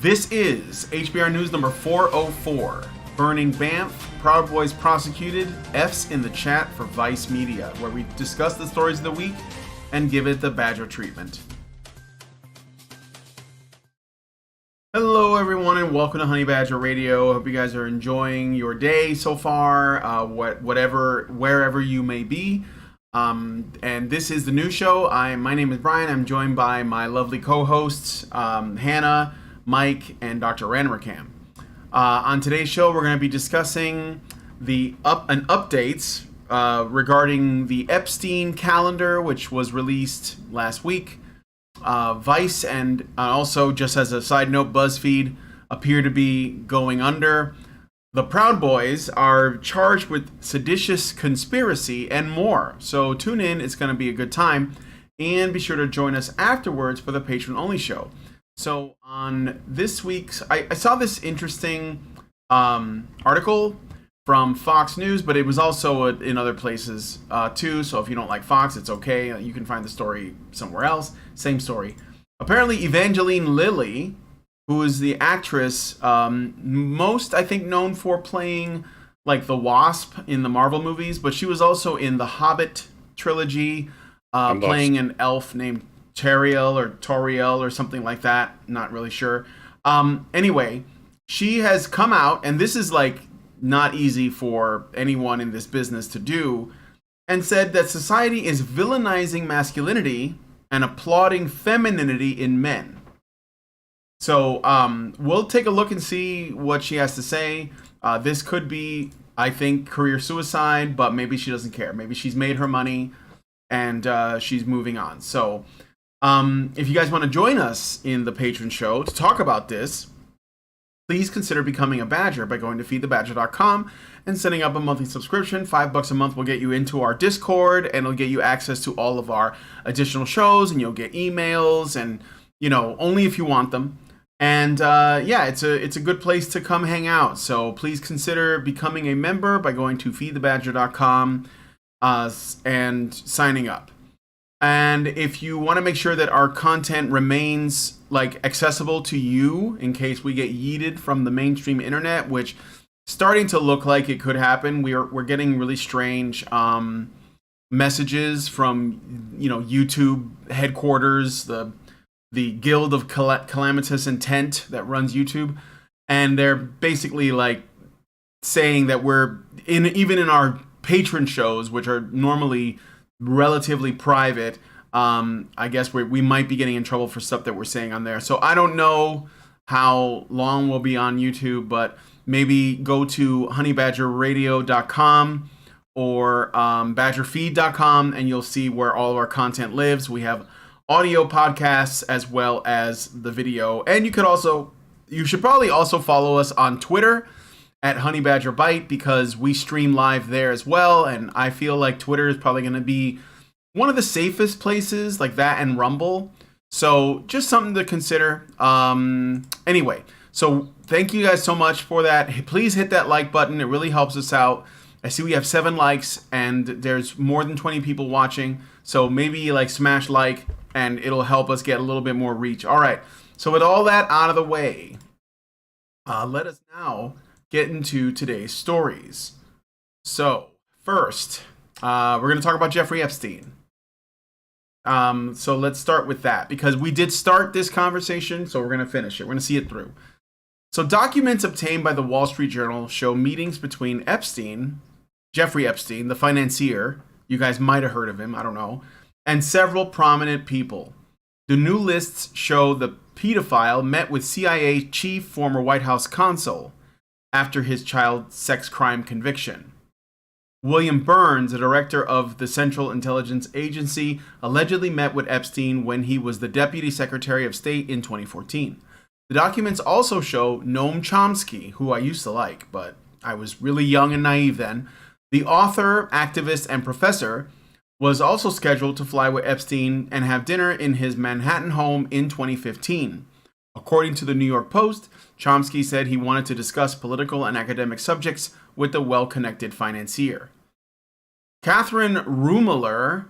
This is HBR News number 404. Burning Banff, Proud Boys prosecuted, F's in the chat for Vice Media, where we discuss the stories of the week and give it the Badger treatment. Hello everyone and welcome to Honey Badger Radio. I hope you guys are enjoying your day so far, wherever you may be. And this is the new show. My name is Brian. I'm joined by my lovely co-hosts, Hannah, Mike, and Dr. Ranmercam. On today's show, we're going to be discussing updates regarding the Epstein calendar, which was released last week. Vice and also, just as a side note, Buzzfeed appear to be going under. The Proud Boys are charged with seditious conspiracy and more. So tune in. It's going to be a good time. And be sure to join us afterwards for the patron-only show. So on this week's, I saw this interesting article from Fox News, but it was also in other places too. So if you don't like Fox, it's okay. You can find the story somewhere else. Same story. Apparently, Evangeline Lilly, who is the actress most, I think, known for playing like the Wasp in the Marvel movies, but she was also in the Hobbit trilogy, playing an elf named Toriel or something like that. Not really sure. Anyway, she has come out, and this is like not easy for anyone in this business to do, and said that society is villainizing masculinity and applauding femininity in men. So we'll take a look and see what she has to say. This could be, I think, career suicide, but maybe she doesn't care. Maybe she's made her money and she's moving on. So if you guys want to join us in the patron show to talk about this, please consider becoming a Badger by going to feedthebadger.com and setting up a monthly subscription. $5 a month will get you into our Discord, and it'll get you access to all of our additional shows, and you'll get emails, and only if you want them. And it's a good place to come hang out. So please consider becoming a member by going to feedthebadger.com and signing up. And if you want to make sure that our content remains accessible to you in case we get yeeted from the mainstream internet, which starting to look like it could happen. We're getting really strange messages from YouTube headquarters, the Guild of Calamitous Intent that runs YouTube, and they're basically saying that we're even in our patron shows, which are normally relatively private, I guess we might be getting in trouble for stuff that we're saying on there. So I don't know how long we'll be on YouTube, but maybe go to honeybadgerradio.com or badgerfeed.com, and you'll see where all of our content lives. We have audio podcasts as well as the video, and you should probably also follow us on Twitter at honeybadgerbite, because we stream live there as well, and I feel like Twitter is probably going to be one of the safest places, like that and Rumble. So just something to consider. Anyway, so thank you guys so much for that. Please hit that like button. It really helps us out. I see we have 7 likes and there's more than 20 people watching. So maybe smash like and it'll help us get a little bit more reach. All right. So with all that out of the way, let us now get into today's stories. So first, we're going to talk about Jeffrey Epstein. So let's start with that, because we did start this conversation, so we're going to finish it. We're going to see it through. So documents obtained by the Wall Street Journal show meetings between Jeffrey Epstein, the financier, you guys might have heard of him, I don't know, and several prominent people. The new lists show the pedophile met with CIA chief, former White House counsel, after his child sex crime conviction. William Burns, the director of the Central Intelligence Agency, allegedly met with Epstein when he was the Deputy Secretary of State in 2014. The documents also show Noam Chomsky, who I used to like, but I was really young and naive then. The author, activist, and professor was also scheduled to fly with Epstein and have dinner in his Manhattan home in 2015. According to the New York Post, Chomsky said he wanted to discuss political and academic subjects with the well-connected financier. Catherine Rumler,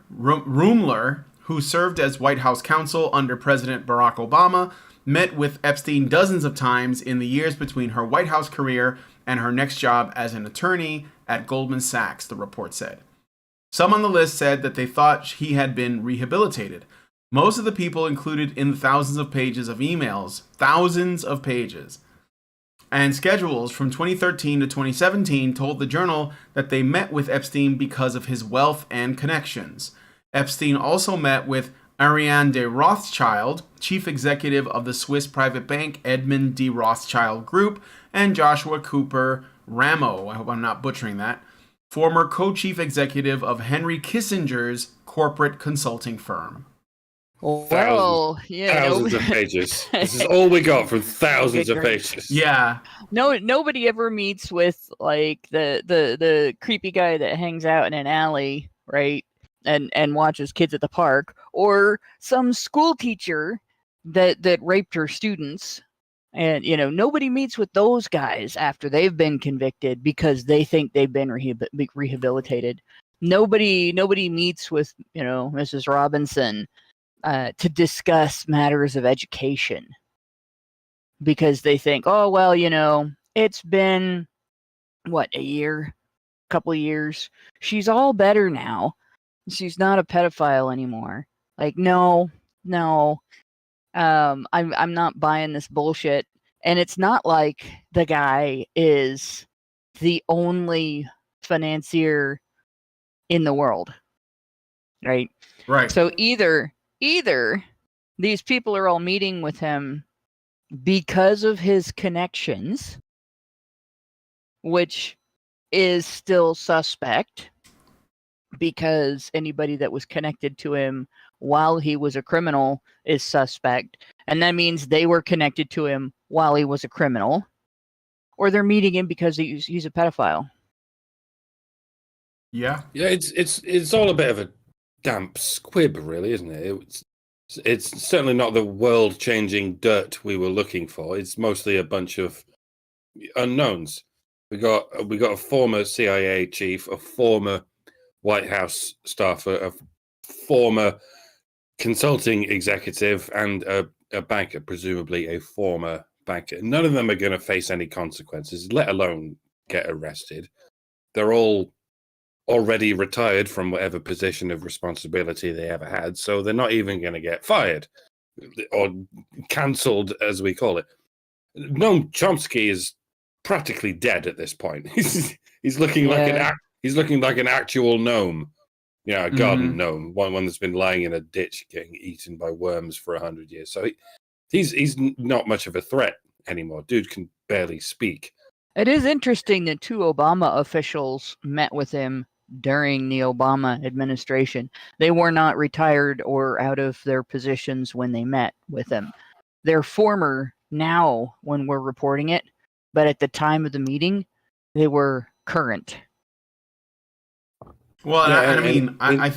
who served as White House counsel under President Barack Obama, met with Epstein dozens of times in the years between her White House career and her next job as an attorney at Goldman Sachs, the report said. Some on the list said that they thought he had been rehabilitated. Most of the people included in the thousands of pages of emails, thousands of pages, and schedules from 2013 to 2017 told the Journal that they met with Epstein because of his wealth and connections. Epstein also met with Ariane de Rothschild, chief executive of the Swiss private bank Edmond de Rothschild Group, and Joshua Cooper Ramo, I hope I'm not butchering that, former co-chief executive of Henry Kissinger's corporate consulting firm. Well, thousands of pages. This is all we got from thousands of pages. Yeah. Nobody ever meets with like the creepy guy that hangs out in an alley, right? And watches kids at the park, or some school teacher that raped her students. And nobody meets with those guys after they've been convicted because they think they've been rehabilitated. Nobody meets with Mrs. Robinson to discuss matters of education because they think, oh well, it's been a year, couple of years. She's all better now. She's not a pedophile anymore. Like, no. I'm not buying this bullshit. And it's not like the guy is the only financier in the world. Right? Right. So either these people are all meeting with him because of his connections, which is still suspect, because anybody that was connected to him while he was a criminal is suspect. And that means they were connected to him while he was a criminal. Or they're meeting him because he's a pedophile. Yeah. Yeah, it's all a bit of a damp squib, really, isn't it? It's certainly not the world-changing dirt we were looking for. It's mostly a bunch of unknowns. We got a former CIA chief, a former White House staffer, a former consulting executive, and a banker, presumably a former banker. None of them are going to face any consequences, let alone get arrested. They're all already retired from whatever position of responsibility they ever had, so they're not even going to get fired or cancelled, as we call it. Noam Chomsky is practically dead at this point. He's looking like an actual gnome. A garden gnome, one that's been lying in a ditch getting eaten by worms for 100 years. So he's not much of a threat anymore. Dude can barely speak. It is interesting that 2 Obama officials met with him during the Obama administration. They were not retired or out of their positions when they met with him. They're former now when we're reporting it, but at the time of the meeting, they were current. Well, yeah, I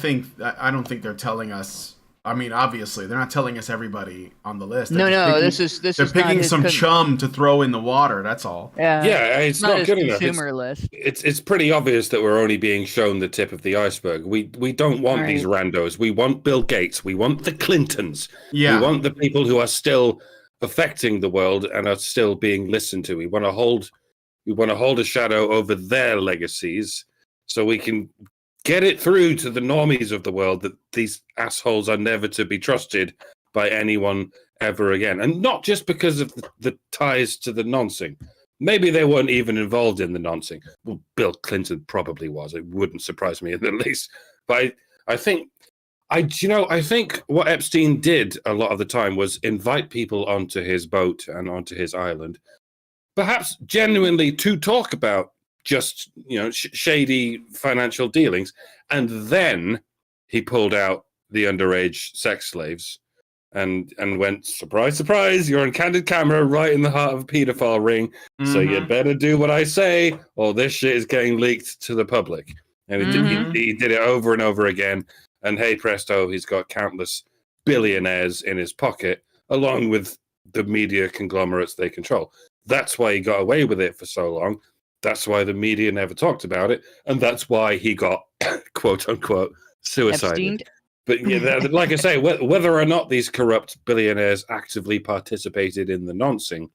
don't think they're telling us. I mean, obviously, they're not telling us everybody on the list. They're picking some chum to throw in the water. That's all. Yeah, it's not good enough. Consumer list. It's pretty obvious that we're only being shown the tip of the iceberg. We don't want these randos. We want Bill Gates. We want the Clintons. Yeah. We want the people who are still affecting the world and are still being listened to. We want to hold a shadow over their legacies so we can get it through to the normies of the world that these assholes are never to be trusted by anyone ever again. And not just because of the ties to the noncing. Maybe they weren't even involved in the noncing. Well, Bill Clinton probably was. It wouldn't surprise me in the least. But I think what Epstein did a lot of the time was invite people onto his boat and onto his island, perhaps genuinely to talk about just shady financial dealings, and then he pulled out the underage sex slaves and went, surprise, surprise, you're on candid camera right in the heart of a pedophile ring, so you better do what I say or this shit is getting leaked to the public. And he did it over and over again, and hey presto, he's got countless billionaires in his pocket along with the media conglomerates they control. That's why he got away with it for so long. That's why the media never talked about it. And that's why he got, quote unquote, suicided. But yeah, like I say, whether or not these corrupt billionaires actively participated in the noncing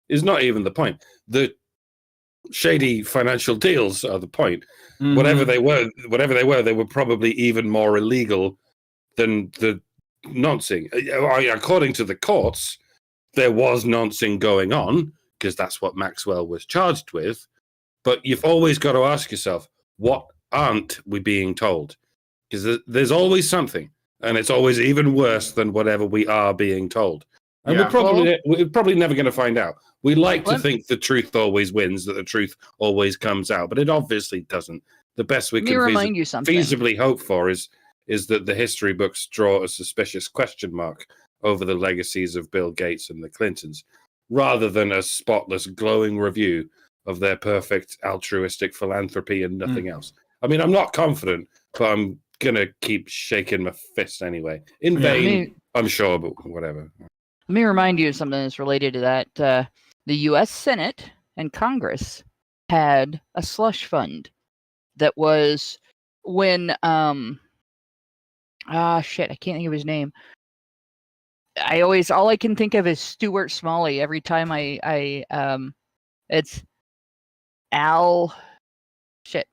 is not even the point. The shady financial deals are the point. Mhm. Whatever they were, they were probably even more illegal than the noncing. According to the courts, there was noncing going on because that's what Maxwell was charged with. But you've always got to ask yourself, what aren't we being told? Because there's always something, and it's always even worse than whatever we are being told. And Yeah. we're probably never going to find out. We like to think the truth always wins, that the truth always comes out, but it obviously doesn't. The best we Let me can remind you something. feasibly hope for is that the history books draw a suspicious question mark over the legacies of Bill Gates and the Clintons, rather than a spotless, glowing review of their perfect altruistic philanthropy and nothing else. I mean, I'm not confident, but I'm gonna keep shaking my fist anyway. In vain, I'm sure, but whatever. Let me remind you of something that's related to that. The U.S. Senate and Congress had a slush fund that was when shit, I can't think of his name. All I can think of is Stuart Smalley every time it's Al shit.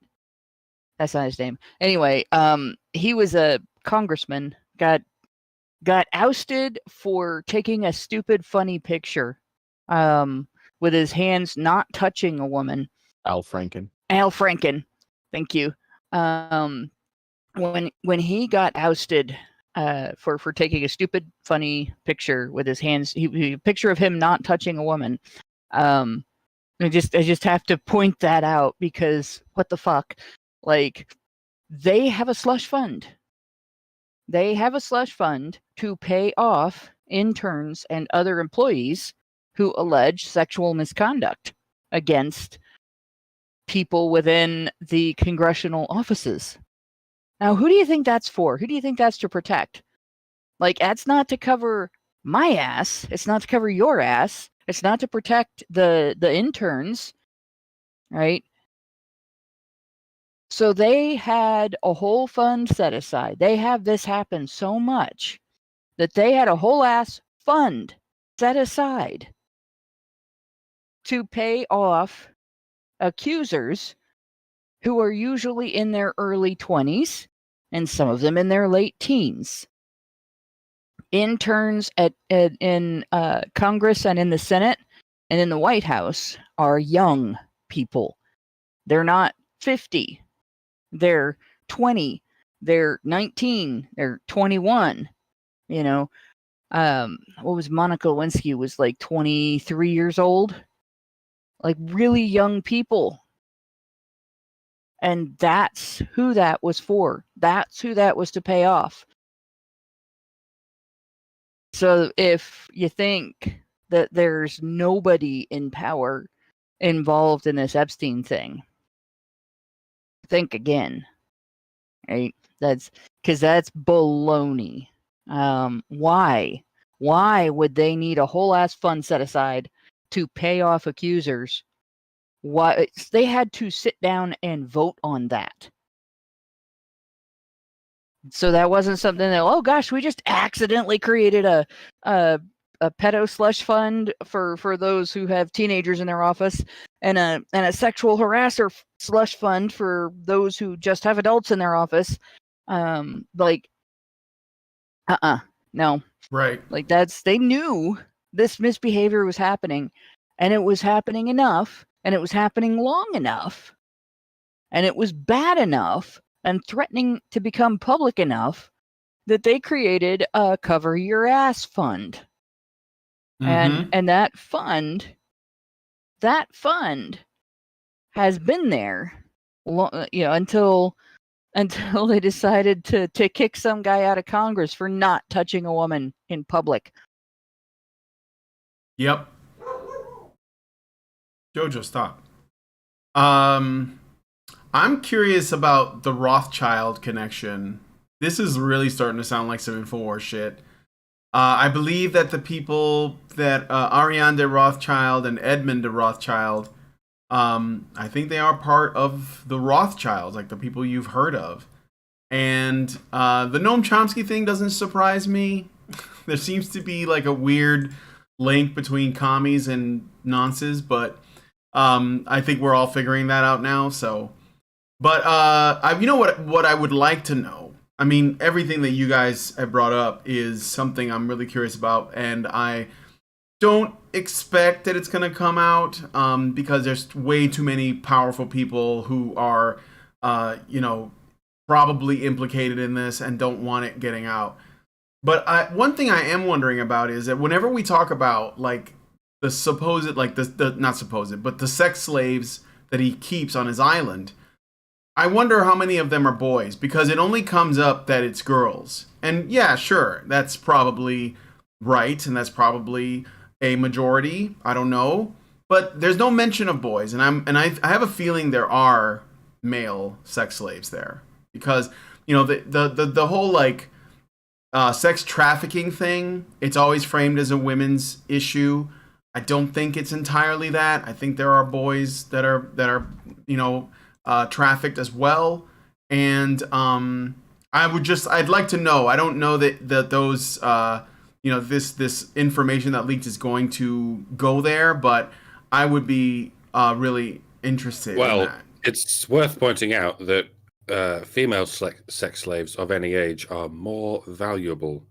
That's not his name. Anyway, he was a congressman, got ousted for taking a stupid funny picture with his hands not touching a woman. Al Franken. Thank you. When he got ousted for taking a stupid funny picture with his hands, a picture of him not touching a woman. I just have to point that out because what the fuck? Like, they have a slush fund. They have a slush fund to pay off interns and other employees who allege sexual misconduct against people within the congressional offices. Now, who do you think that's for? Who do you think that's to protect? Like, that's not to cover my ass. It's not to cover your ass. It's not to protect the interns, right? So they had a whole fund set aside. They have this happen so much that they had a whole ass fund set aside to pay off accusers who are usually in their early 20s and some of them in their late teens. Interns in Congress and in the Senate and in the White House are young people. They're not 50. They're 20, they're 19, they're 21, you know. What was Monica Lewinsky was like 23 years old, like really young people. And that's who that was for. That's who that was to pay off. So if you think that there's nobody in power involved in this Epstein thing, think again, right? That's baloney. Why would they need a whole ass fund set aside to pay off accusers? Why they had to sit down and vote on that? So that wasn't something that, oh gosh, we just accidentally created a pedo slush fund for those who have teenagers in their office, and a sexual harasser slush fund for those who just have adults in their office. No. Right. Like, they knew this misbehavior was happening, and it was happening enough, and it was happening long enough, and it was bad enough and threatening to become public enough that they created a cover your ass fund. And that fund has been there, until they decided to kick some guy out of Congress for not touching a woman in public. Yep. Jojo, stop. I'm curious about the Rothschild connection. This is really starting to sound like some InfoWars shit. I believe that the people that Ariane de Rothschild and Edmund de Rothschild, I think they are part of the Rothschilds, like the people you've heard of. And the Noam Chomsky thing doesn't surprise me. There seems to be like a weird link between commies and nonces, but I think we're all figuring that out now. So, but you know what I would like to know. I mean, everything that you guys have brought up is something I'm really curious about, and I don't expect that it's going to come out because there's way too many powerful people who are, probably implicated in this and don't want it getting out. But one thing I am wondering about is that whenever we talk about like the supposed, like the not supposed, but the sex slaves that he keeps on his island, I wonder how many of them are boys, because it only comes up that it's girls. And yeah, sure, that's probably right, and that's probably a majority. I don't know, but there's no mention of boys, and I have a feeling there are male sex slaves there, because the whole like sex trafficking thing, it's always framed as a women's issue. I don't think it's entirely that. I think there are boys that are trafficked as well, and I'd like to know. I don't know that those this information that leaked is going to go there, but I would be really interested in that. It's worth pointing out that female sex slaves of any age are more valuable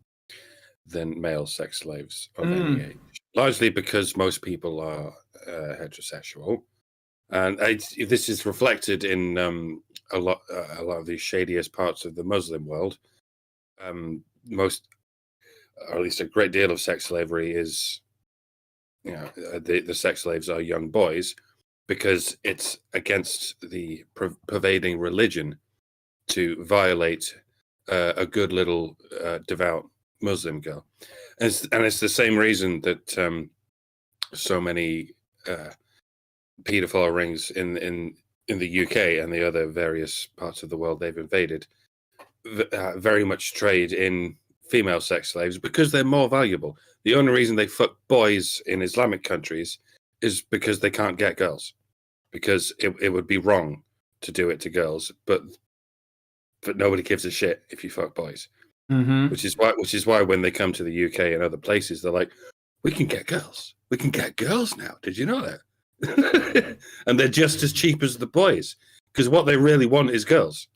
than male sex slaves of any age, largely because most people are heterosexual. And this is reflected in a lot of the shadiest parts of the Muslim world. Most, or at least a great deal of sex slavery is, the sex slaves are young boys, because it's against the pervading religion to violate a good little devout Muslim girl. And it's the same reason that so many pedophile rings in the UK and the other various parts of the world they've invaded very much trade in female sex slaves, because they're more valuable. The only reason they fuck boys in Islamic countries is because they can't get girls, because it would be wrong to do it to girls, but nobody gives a shit if you fuck boys. Which is why when they come to the UK and other places, they're like, we can get girls now. Did you know that? And they're just as cheap as the boys, because what they really want is girls.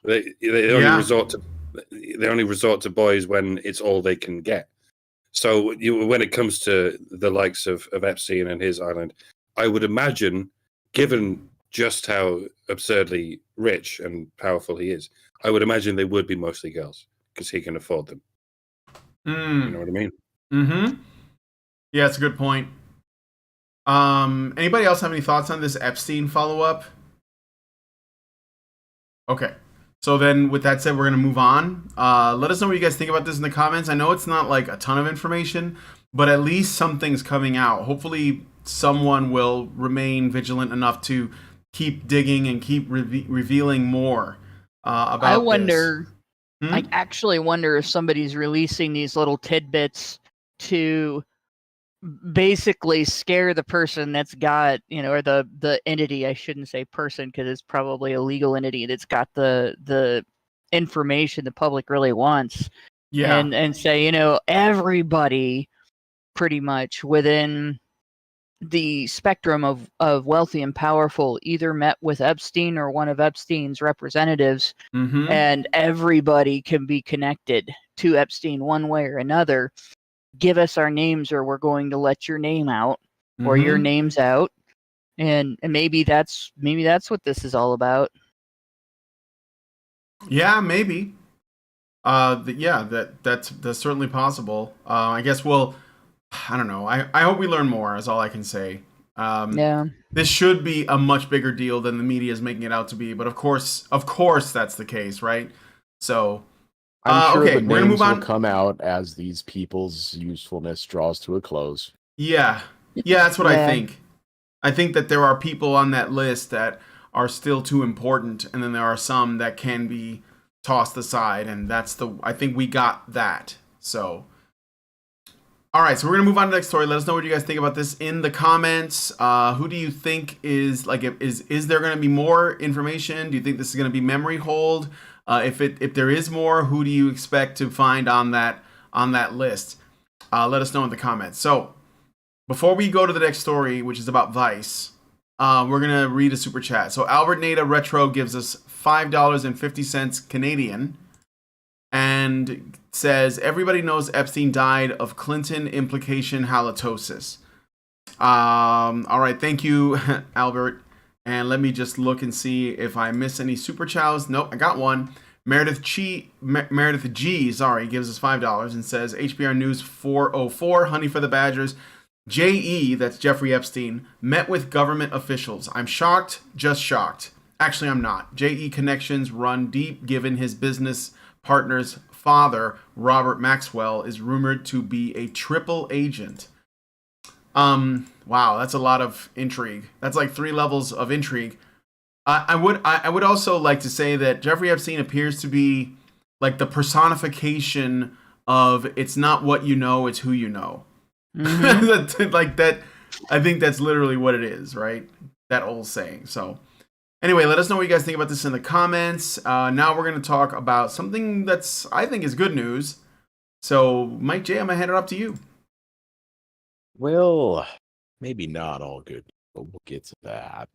They only resort to boys when it's all they can get. So when it comes to the likes of Epstein and his island, I would imagine, given just how absurdly rich and powerful he is, I would imagine they would be mostly girls, because he can afford them. You know what I mean? Yeah, it's a good point. Anybody else have any thoughts on this Epstein follow-up? Okay. So then, with that said, we're going to move on. Let us know what you guys think about this in the comments. I know it's not like a ton of information, but at least something's coming out. Hopefully, someone will remain vigilant enough to keep digging and keep revealing more about this. I wonder, I actually wonder if somebody's releasing these little tidbits to basically scare the person that's got, or the entity, I shouldn't say person, because it's probably a legal entity that's got the information the public really wants. Yeah. And say, everybody pretty much within the spectrum of wealthy and powerful either met with Epstein or one of Epstein's representatives, and everybody can be connected to Epstein one way or another. Give us our names, or we're going to let your name out, or your name's out, and maybe that's what this is all about. Yeah, maybe. That's certainly possible. I guess I don't know. I hope we learn more, is all I can say. Yeah. This should be a much bigger deal than the media is making it out to be, but of course that's the case, right? So I'm sure the we're gonna move names on. will come out as these people's usefulness draws to a close. Yeah, that's what I think. I think that there are people on that list that are still too important, and then there are some that can be tossed aside, and I think we got that. So, all right, so we're gonna move on to the next story. Let us know what you guys think about this in the comments. Who do you think is there gonna be more information? Do you think this is gonna be memory hold? If there is more, who do you expect to find on that list? Let us know in the comments. So before we go to the next story, which is about Vice, we're gonna read a super chat. So Albert Nada Retro gives us $5.50 Canadian, and says everybody knows Epstein died of Clinton implication halitosis. All right, thank you, Albert. And let me just look and see if I miss any super chats. Nope, I got one. Meredith G, gives us $5 and says HBR News 404, honey for the Badgers. JE, that's Jeffrey Epstein, met with government officials. I'm shocked, just shocked. Actually, I'm not. JE connections run deep given his business partner's father, Robert Maxwell, is rumored to be a triple agent. Wow, that's a lot of intrigue. That's like 3 levels of intrigue. I would also like to say that Jeffrey Epstein appears to be like the personification of it's not what you know, it's who you know. Mm-hmm. Like that, I think that's literally what it is, right? That old saying. So anyway, let us know what you guys think about this in the comments. Now we're going to talk about something that's, I think, is good news. So Mike J, I'm going to hand it up to you. Well, maybe not all good, but we'll get to that.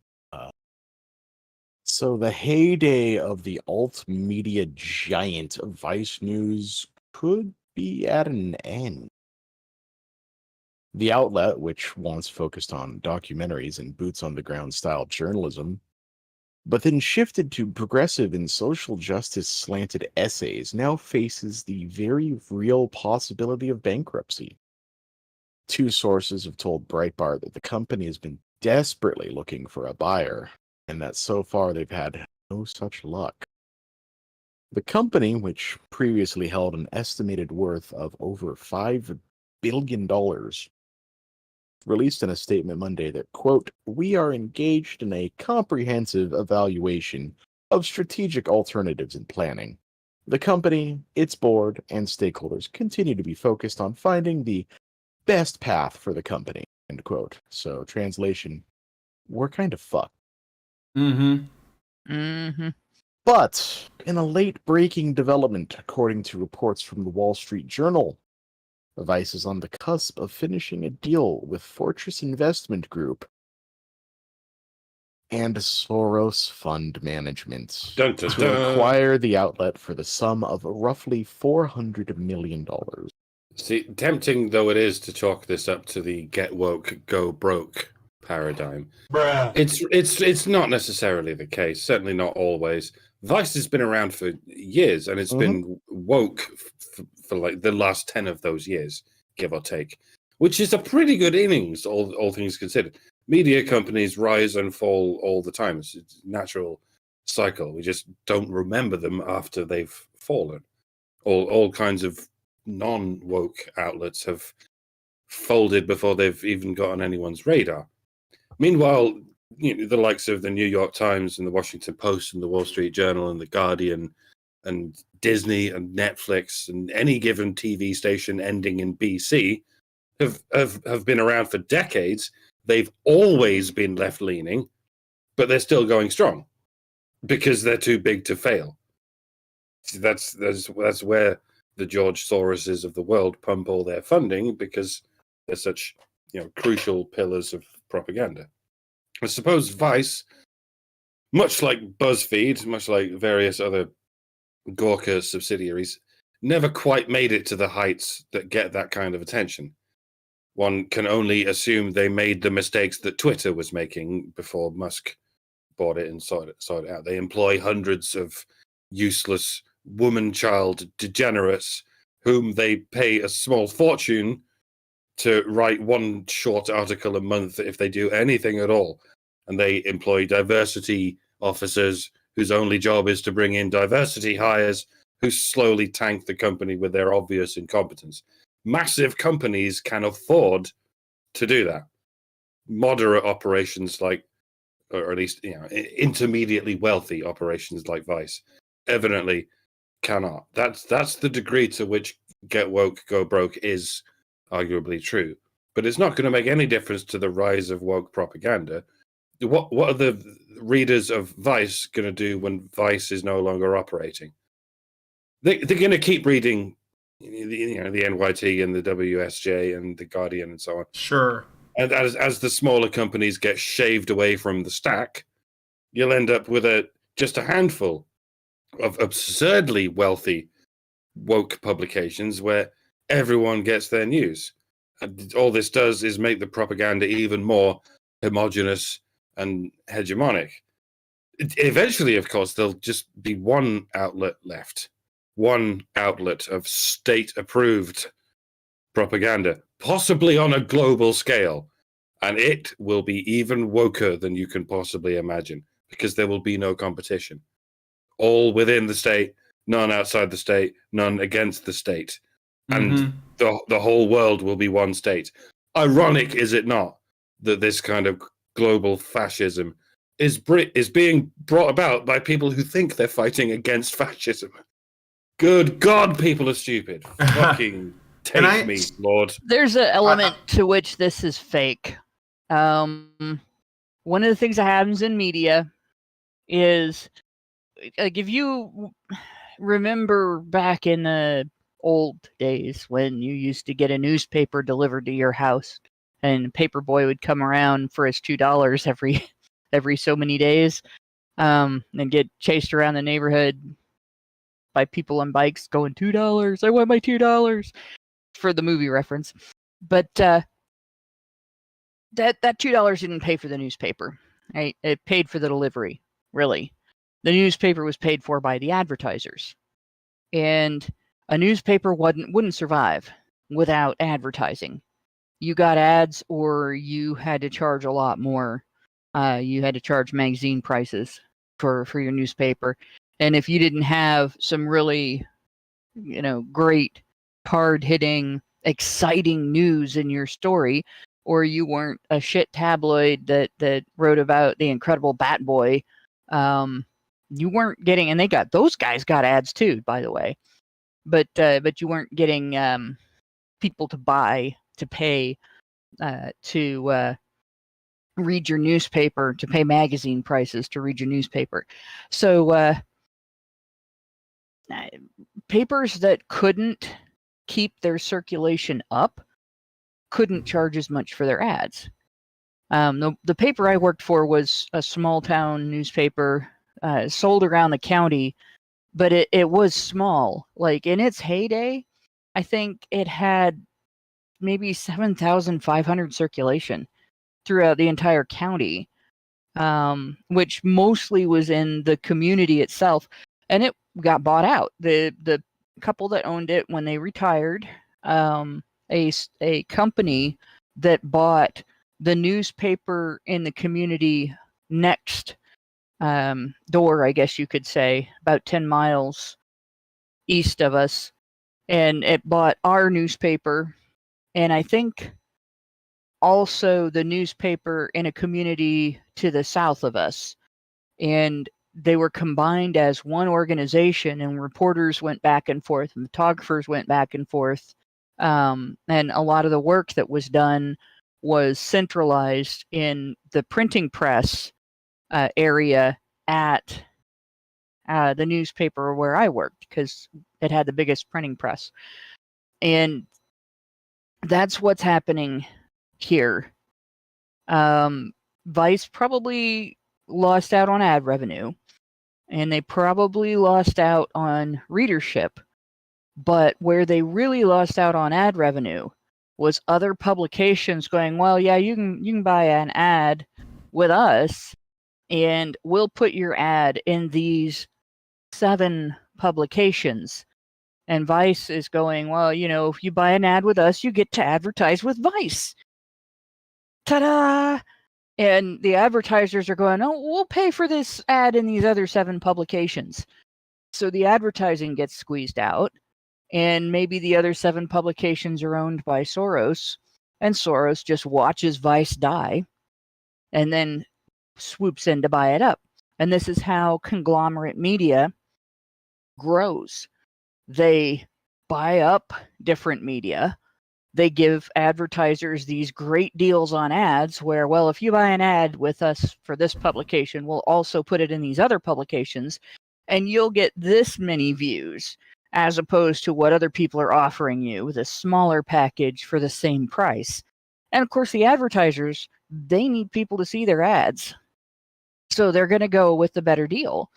So the heyday of the alt media giant Vice News could be at an end. The outlet, which once focused on documentaries and boots-on-the-ground style journalism, but then shifted to progressive and social justice slanted essays, now faces the very real possibility of bankruptcy. 2 sources have told Breitbart that the company has been desperately looking for a buyer, and that so far they've had no such luck. The company, which previously held an estimated worth of over $5 billion, released in a statement Monday that, quote, "We are engaged in a comprehensive evaluation of strategic alternatives and planning. The company, its board, and stakeholders continue to be focused on finding the best path for the company," end quote. So, translation, we're kind of fucked. But, in a late-breaking development, according to reports from the Wall Street Journal, Vice is on the cusp of finishing a deal with Fortress Investment Group and Soros Fund Management to acquire the outlet for the sum of roughly $400 million. See, tempting though it is to chalk this up to the get woke, go broke paradigm, it's not necessarily the case. Certainly not always. Vice has been around for years, and it's been woke for like the last 10 of those years, give or take, which is a pretty good innings, all things considered. Media companies rise and fall all the time. It's a natural cycle. We just don't remember them after they've fallen. All kinds of non-woke outlets have folded before they've even got on anyone's radar. Meanwhile, the likes of the New York Times and the Washington Post and the Wall Street Journal and the Guardian and Disney and Netflix and any given TV station ending in BC have been around for decades. They've always been left-leaning, but they're still going strong because they're too big to fail. See, that's where the George Soroses of the world pump all their funding, because they're such crucial pillars of propaganda. I suppose Vice, much like Buzzfeed, much like various other Gawker subsidiaries, never quite made it to the heights that get that kind of attention. One can only assume they made the mistakes that Twitter was making before Musk bought it and sorted it out. They employ hundreds of useless woman-child degenerates whom they pay a small fortune to write one short article a month if they do anything at all. And they employ diversity officers whose only job is to bring in diversity hires who slowly tank the company with their obvious incompetence. Massive companies can afford to do that. Moderate operations like, or at least intermediately wealthy operations like Vice, evidently cannot. That's the degree to which get woke, go broke is arguably true. But it's not going to make any difference to the rise of woke propaganda. What are the readers of Vice going to do when Vice is no longer operating? they're going to keep reading, the NYT and the WSJ and the Guardian and so on. Sure. And as the smaller companies get shaved away from the stack, you'll end up with just a handful of absurdly wealthy woke publications where everyone gets their news. And all this does is make the propaganda even more homogenous and hegemonic. Eventually, of course, there'll just be one outlet left, one outlet of state-approved propaganda, possibly on a global scale, and it will be even woker than you can possibly imagine, because there will be no competition. All within the state, none outside the state, none against the state. And the whole world will be one state. Ironic, is it not, that this kind of global fascism is being brought about by people who think they're fighting against fascism? Good God, people are stupid. Fucking take me, Lord. There's an element to which this is fake. One of the things that happens in media is, like, if you remember back in the old days when you used to get a newspaper delivered to your house, and paper boy would come around for his $2 every so many days, and get chased around the neighborhood by people on bikes going, $2, I want my $2, for the movie reference. But that $2 didn't pay for the newspaper, right? It paid for the delivery, really. The newspaper was paid for by the advertisers. And a newspaper wouldn't survive without advertising. You got ads, or you had to charge a lot more. You had to charge magazine prices for your newspaper. And if you didn't have some really, great, hard-hitting, exciting news in your story, or you weren't a shit tabloid that wrote about the incredible Bat Boy, you weren't getting, and those guys got ads too, by the way, but you weren't getting people to pay to read your newspaper, to pay magazine prices to read your newspaper. So papers that couldn't keep their circulation up couldn't charge as much for their ads. The paper I worked for was a small town newspaper, sold around the county, but it was small. Like, in its heyday, I think it had maybe 7,500 circulation throughout the entire county, which mostly was in the community itself, and it got bought out. The couple that owned it, when they retired, a company that bought the newspaper in the community next door, I guess you could say, about 10 miles east of us, and it bought our newspaper, and I think also the newspaper in a community to the south of us, and they were combined as one organization, and reporters went back and forth, and photographers went back and forth, and a lot of the work that was done was centralized in the printing press area at the newspaper where I worked, because it had the biggest printing press. And that's what's happening here. Vice probably lost out on ad revenue, and they probably lost out on readership. But where they really lost out on ad revenue was other publications going, well, yeah, you can buy an ad with us, and we'll put your ad in these 7 publications. And Vice is going, well, if you buy an ad with us, you get to advertise with Vice. Ta-da! And the advertisers are going, oh, we'll pay for this ad in these other 7 publications. So the advertising gets squeezed out, and maybe the other 7 publications are owned by Soros, and Soros just watches Vice die and then swoops in to buy it up. And this is how conglomerate media grows. They buy up different media. They give advertisers these great deals on ads where, well, if you buy an ad with us for this publication, we'll also put it in these other publications, and you'll get this many views. as opposed to what other people are offering you with a smaller package for the same price. And of course, the advertisers, they need people to see their ads. So they're going to go with the better deal.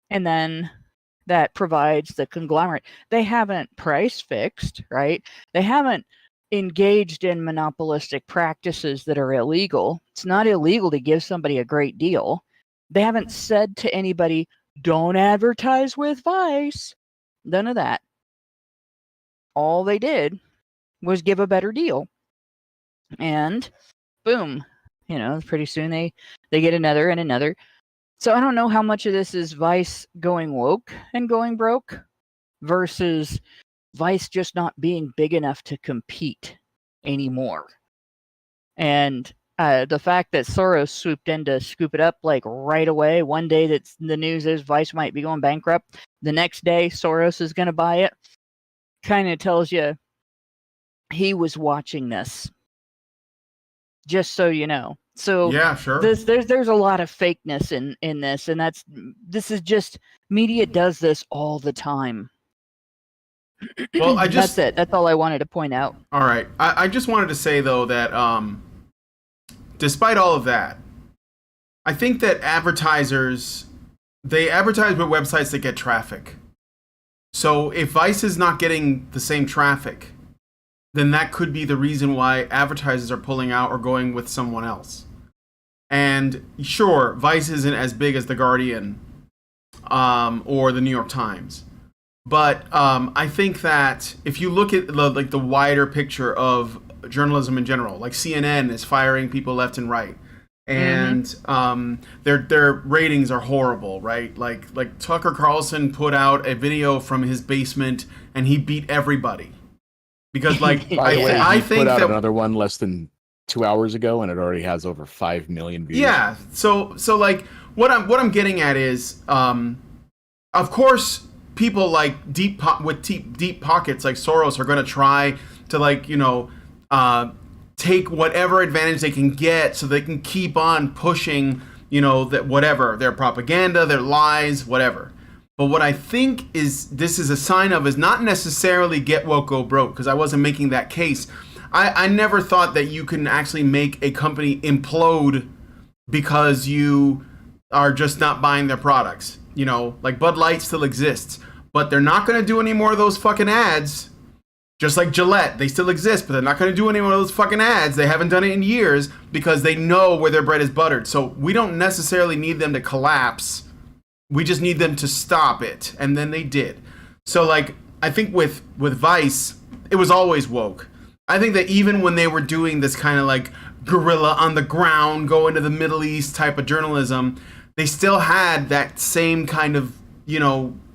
And then that provides the conglomerate. They haven't price fixed, right? They haven't engaged in monopolistic practices that are illegal. It's not illegal to give somebody a great deal. They haven't said to anybody, don't advertise with Vice. None of that. All they did was give a better deal. And boom, pretty soon they get another and another. So I don't know how much of this is Vice going woke and going broke versus Vice just not being big enough to compete anymore. And the fact that Soros swooped in to scoop it up like right away, one day that the news is Vice might be going bankrupt, the next day Soros is going to buy it, kind of tells you he was watching this. Just so you know. So yeah, sure. There's a lot of fakeness in this, and this is just media does this all the time. Well, that's it. That's all I wanted to point out. All right, I just wanted to say though that despite all of that, I think that advertisers, they advertise with websites that get traffic. So if Vice is not getting the same traffic, then that could be the reason why advertisers are pulling out or going with someone else. And sure, Vice isn't as big as The Guardian or the New York Times. But I think that if you look at the wider picture of journalism in general, like CNN is firing people left and right. And their ratings are horrible, right? Like Tucker Carlson put out a video from his basement and he beat everybody. Because I think put out that another one less than 2 hours ago, and it already has over 5 million views. Yeah. So like what I'm getting at is, of course, people like deep pockets like Soros are going to try to take whatever advantage they can get so they can keep on pushing that whatever their propaganda, their lies, whatever. But what I think this is a sign of is not necessarily get woke, go broke, because I wasn't making that case. I never thought that you can actually make a company implode because you are just not buying their products. Like Bud Light still exists, but they're not going to do any more of those fucking ads. Just like Gillette, they still exist, but they're not going to do any more of those fucking ads. They haven't done it in years because they know where their bread is buttered. So we don't necessarily need them to collapse. We just need them to stop it. And then they did. So I think with Vice, it was always woke. I think that even when they were doing this kind of guerrilla on the ground, go into the Middle East type of journalism, they still had that same kind of,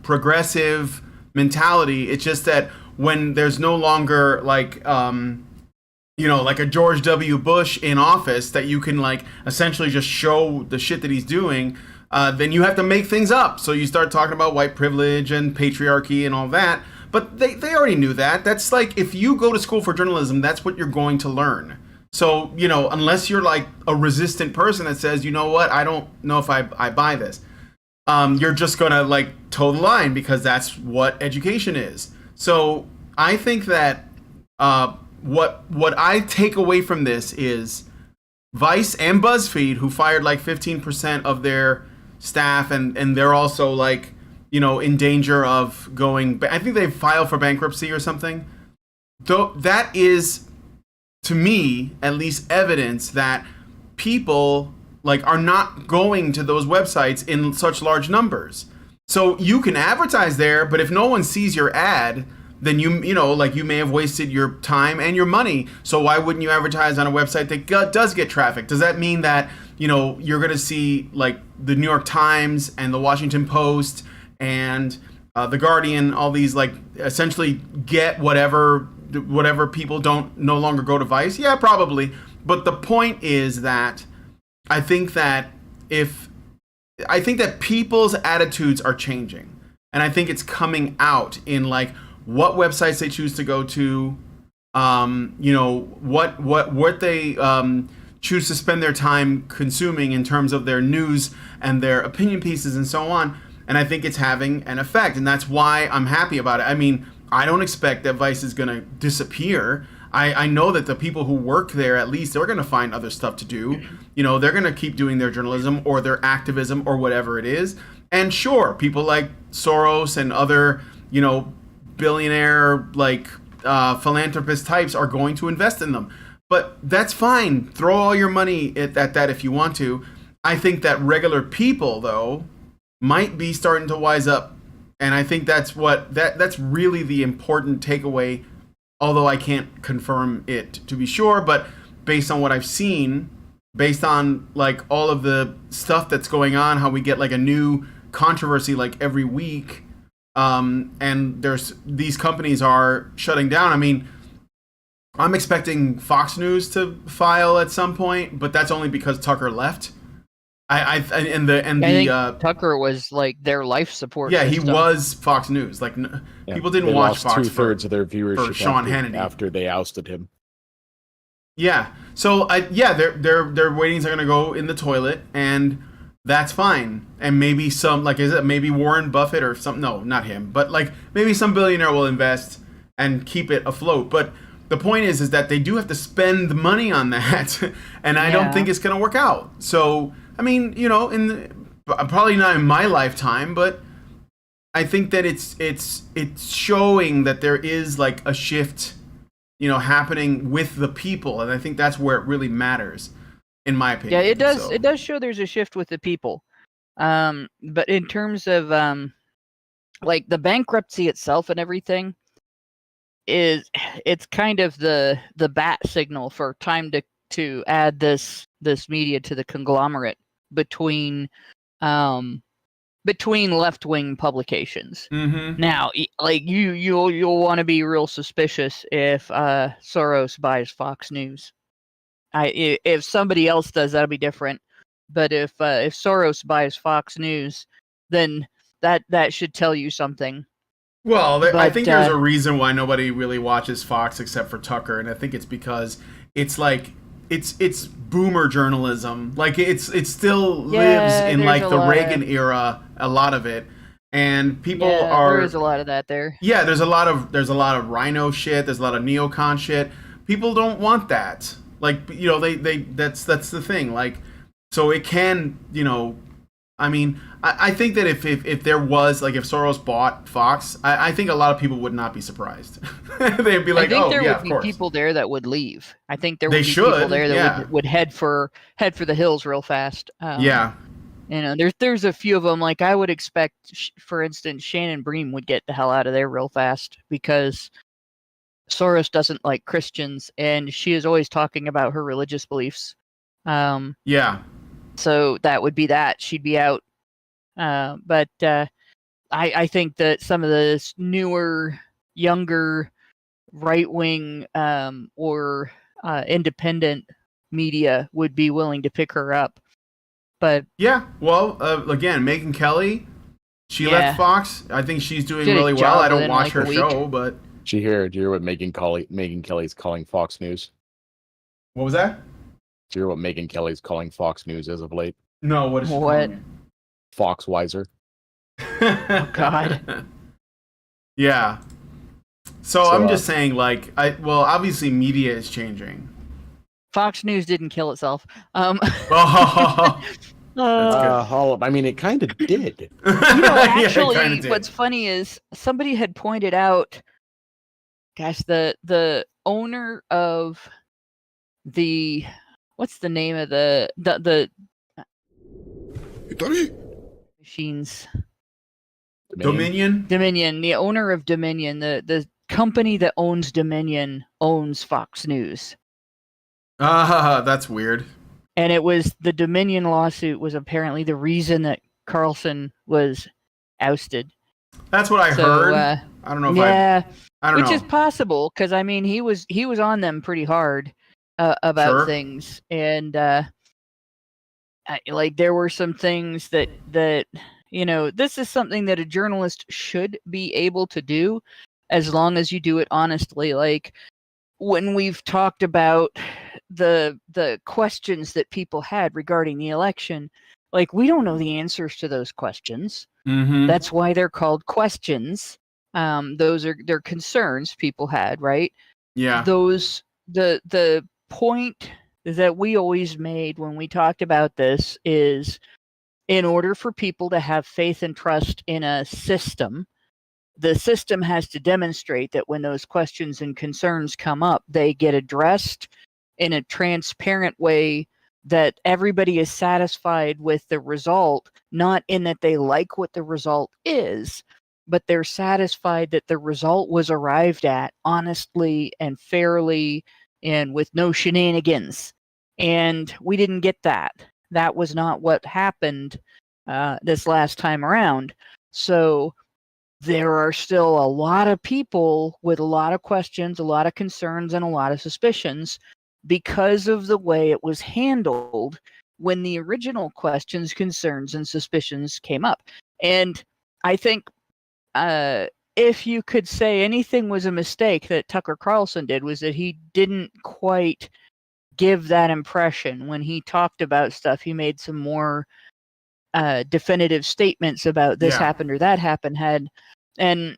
progressive mentality. It's just that when there's no longer like a George W. Bush in office that you can essentially just show the shit that he's doing, then you have to make things up. So you start talking about white privilege and patriarchy and all that. But they already knew that. That's if you go to school for journalism, that's what you're going to learn. So, unless you're a resistant person that says, you know what, I don't know if I buy this. You're just going to toe the line because that's what education is. So I think that what I take away from this is Vice and Buzzfeed, who fired 15% of their staff, and they're also in danger of going. I think they filed for bankruptcy or something. Though that is, to me, at least evidence that people are not going to those websites in such large numbers. So you can advertise there, but if no one sees your ad, then you may have wasted your time and your money. So why wouldn't you advertise on a website that does get traffic? Does that mean that you're going to see the New York Times and the Washington Post and the Guardian, all these essentially get whatever people don't no longer go to Vice? Yeah, probably. But the point is that I think that people's attitudes are changing, and I think it's coming out in what websites they choose to go to, what they choose to spend their time consuming in terms of their news and their opinion pieces and so on. and I think it's having an effect, and that's why I'm happy about it. I mean, I don't expect that Vice is going to disappear. I know that the people who work there, at least, they're going to find other stuff to do. You know, they're going to keep doing their journalism or their activism or whatever it is. And sure, people like Soros and other, you know, billionaire, like, philanthropist types are going to invest in them. But that's fine. Throw all your money at that if you want to. I think that regular people, though, might be starting to wise up. And I think that's that's really the important takeaway, although I can't confirm it to be sure, but based on what I've seen, based on like all of the stuff that's going on, how we get like a new controversy like every week, and these companies are shutting down. I mean, I'm expecting Fox News to file at some point, but that's only because Tucker left. I think Tucker was like their life support. Yeah, system. he was Fox News. Like people didn't watch Fox. 2/3 of their viewership for Sean Hannity after they ousted him. Yeah, so their ratings are gonna go in the toilet, and that's fine. And maybe maybe Warren Buffett or something. No, not him, but like maybe some billionaire will invest and keep it afloat. But the point is that they do have to spend the money on that, and I don't think it's gonna work out. So. I mean, you know, probably not in my lifetime, but I think that it's showing that there is like a shift, you know, happening with the people, and I think that's where it really matters, in my opinion. Yeah, it does. So. It does show there's a shift with the people, but in terms of like the bankruptcy itself and everything, it's kind of the bat signal for time to add this media to the conglomerate between left-wing publications. Mm-hmm. Now, like you'll want to be real suspicious if Soros buys Fox News. If somebody else does, that'll be different. But if Soros buys Fox News, then that should tell you something. Well, I think there's a reason why nobody really watches Fox except for Tucker, and I think it's because it's like it's boomer journalism. Like it still lives in like the Reagan era, a lot of it, and people are. There is a lot of that there. Yeah, there's a lot of rhino shit. There's a lot of neocon shit. People don't want that. Like, you know, that's the thing. Like, so it can, you know. I mean, I think that if there was, like, if Soros bought Fox, I think a lot of people would not be surprised. They'd be like, oh, yeah, of course. I think there would be people there that would leave. I think there would be people there that would head for the hills real fast. Yeah. You know, there's a few of them. Like, I would expect, for instance, Shannon Bream would get the hell out of there real fast because Soros doesn't like Christians, and she is always talking about her religious beliefs. Yeah. So that would be that. She'd be out. But I think that some of the newer, younger, right-wing or independent media would be willing to pick her up. But yeah, well, again, Megyn Kelly, she left Fox. I think she's doing really well. I don't watch her show, but... Did you hear what Megyn Kelly's calling Fox News? What was that? Do you hear what Megyn Kelly's calling Fox News as of late? No, what is she calling it? Foxwiser. Oh, God. Yeah. So I'm just saying, like, obviously media is changing. Fox News didn't kill itself. Oh, I mean, it kind of did. You know, actually, what's funny is somebody had pointed out, gosh, the owner of the... What's the name of the machines? Dominion? Dominion. The owner of Dominion, the company that owns Dominion owns Fox News. That's weird. And it was the Dominion lawsuit was apparently the reason that Carlson was ousted. That's what I heard. I don't know if I don't know. Which is possible because I mean he was on them pretty hard. About things, and like there were some things that you know, this is something that a journalist should be able to do as long as you do it honestly. Like when we've talked about the questions that people had regarding the election, Like, we don't know the answers to those questions. Mm-hmm. That's why they're called questions. They're concerns people had, right? Yeah. The point that we always made when we talked about this is, in order for people to have faith and trust in a system, the system has to demonstrate that when those questions and concerns come up, they get addressed in a transparent way, that everybody is satisfied with the result, not in that they like what the result is, but they're satisfied that the result was arrived at honestly and fairly and with no shenanigans. And we didn't get that. That was not what happened this last time around. So there are still a lot of people with a lot of questions, a lot of concerns, and a lot of suspicions because of the way it was handled when the original questions, concerns, and suspicions came up. And I think if you could say anything was a mistake that Tucker Carlson did, was that he didn't quite give that impression. When he talked about stuff, he made some more definitive statements about this happened or that happened. And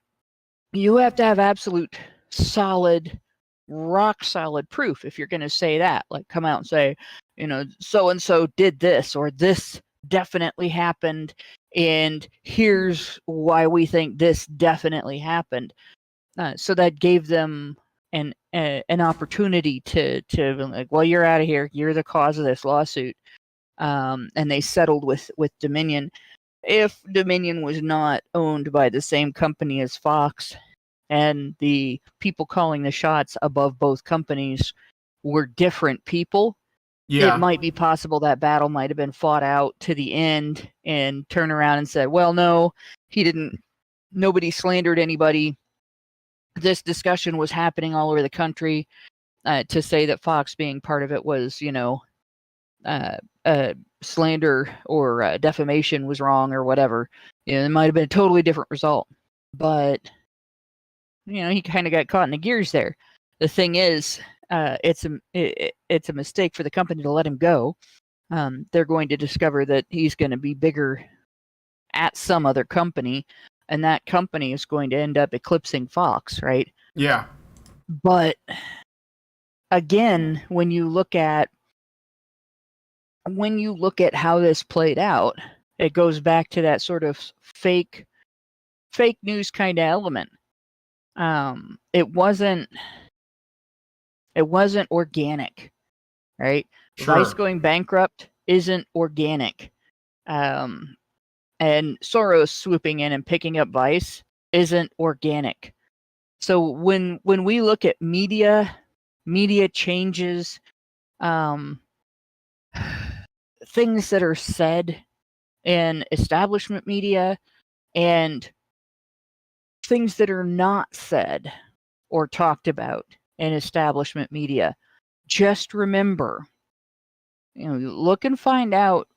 you have to have absolute solid, rock solid proof if you're going to say that. Like, come out and say, so and so did this, or this definitely happened, and here's why we think this definitely happened. So that gave them an opportunity to like, well, you're out of here, you're the cause of this lawsuit. And they settled with Dominion. If Dominion was not owned by the same company as Fox, and the people calling the shots above both companies were different people, it might be possible that battle might have been fought out to the end and turn around and said, well, no, nobody slandered anybody. This discussion was happening all over the country. To say that Fox being part of it was, slander or defamation was wrong or whatever. It might have been a totally different result. But, he kind of got caught in the gears there. The thing is, it's a mistake for the company to let him go. They're going to discover that he's going to be bigger at some other company, and that company is going to end up eclipsing Fox, right? Yeah. But again, when you look at how this played out, it goes back to that sort of fake news kind of element. It wasn't organic, right? Sure. Vice going bankrupt isn't organic. And Soros swooping in and picking up Vice isn't organic. So when we look at media changes, things that are said in establishment media and things that are not said or talked about in establishment media, just remember, look and find out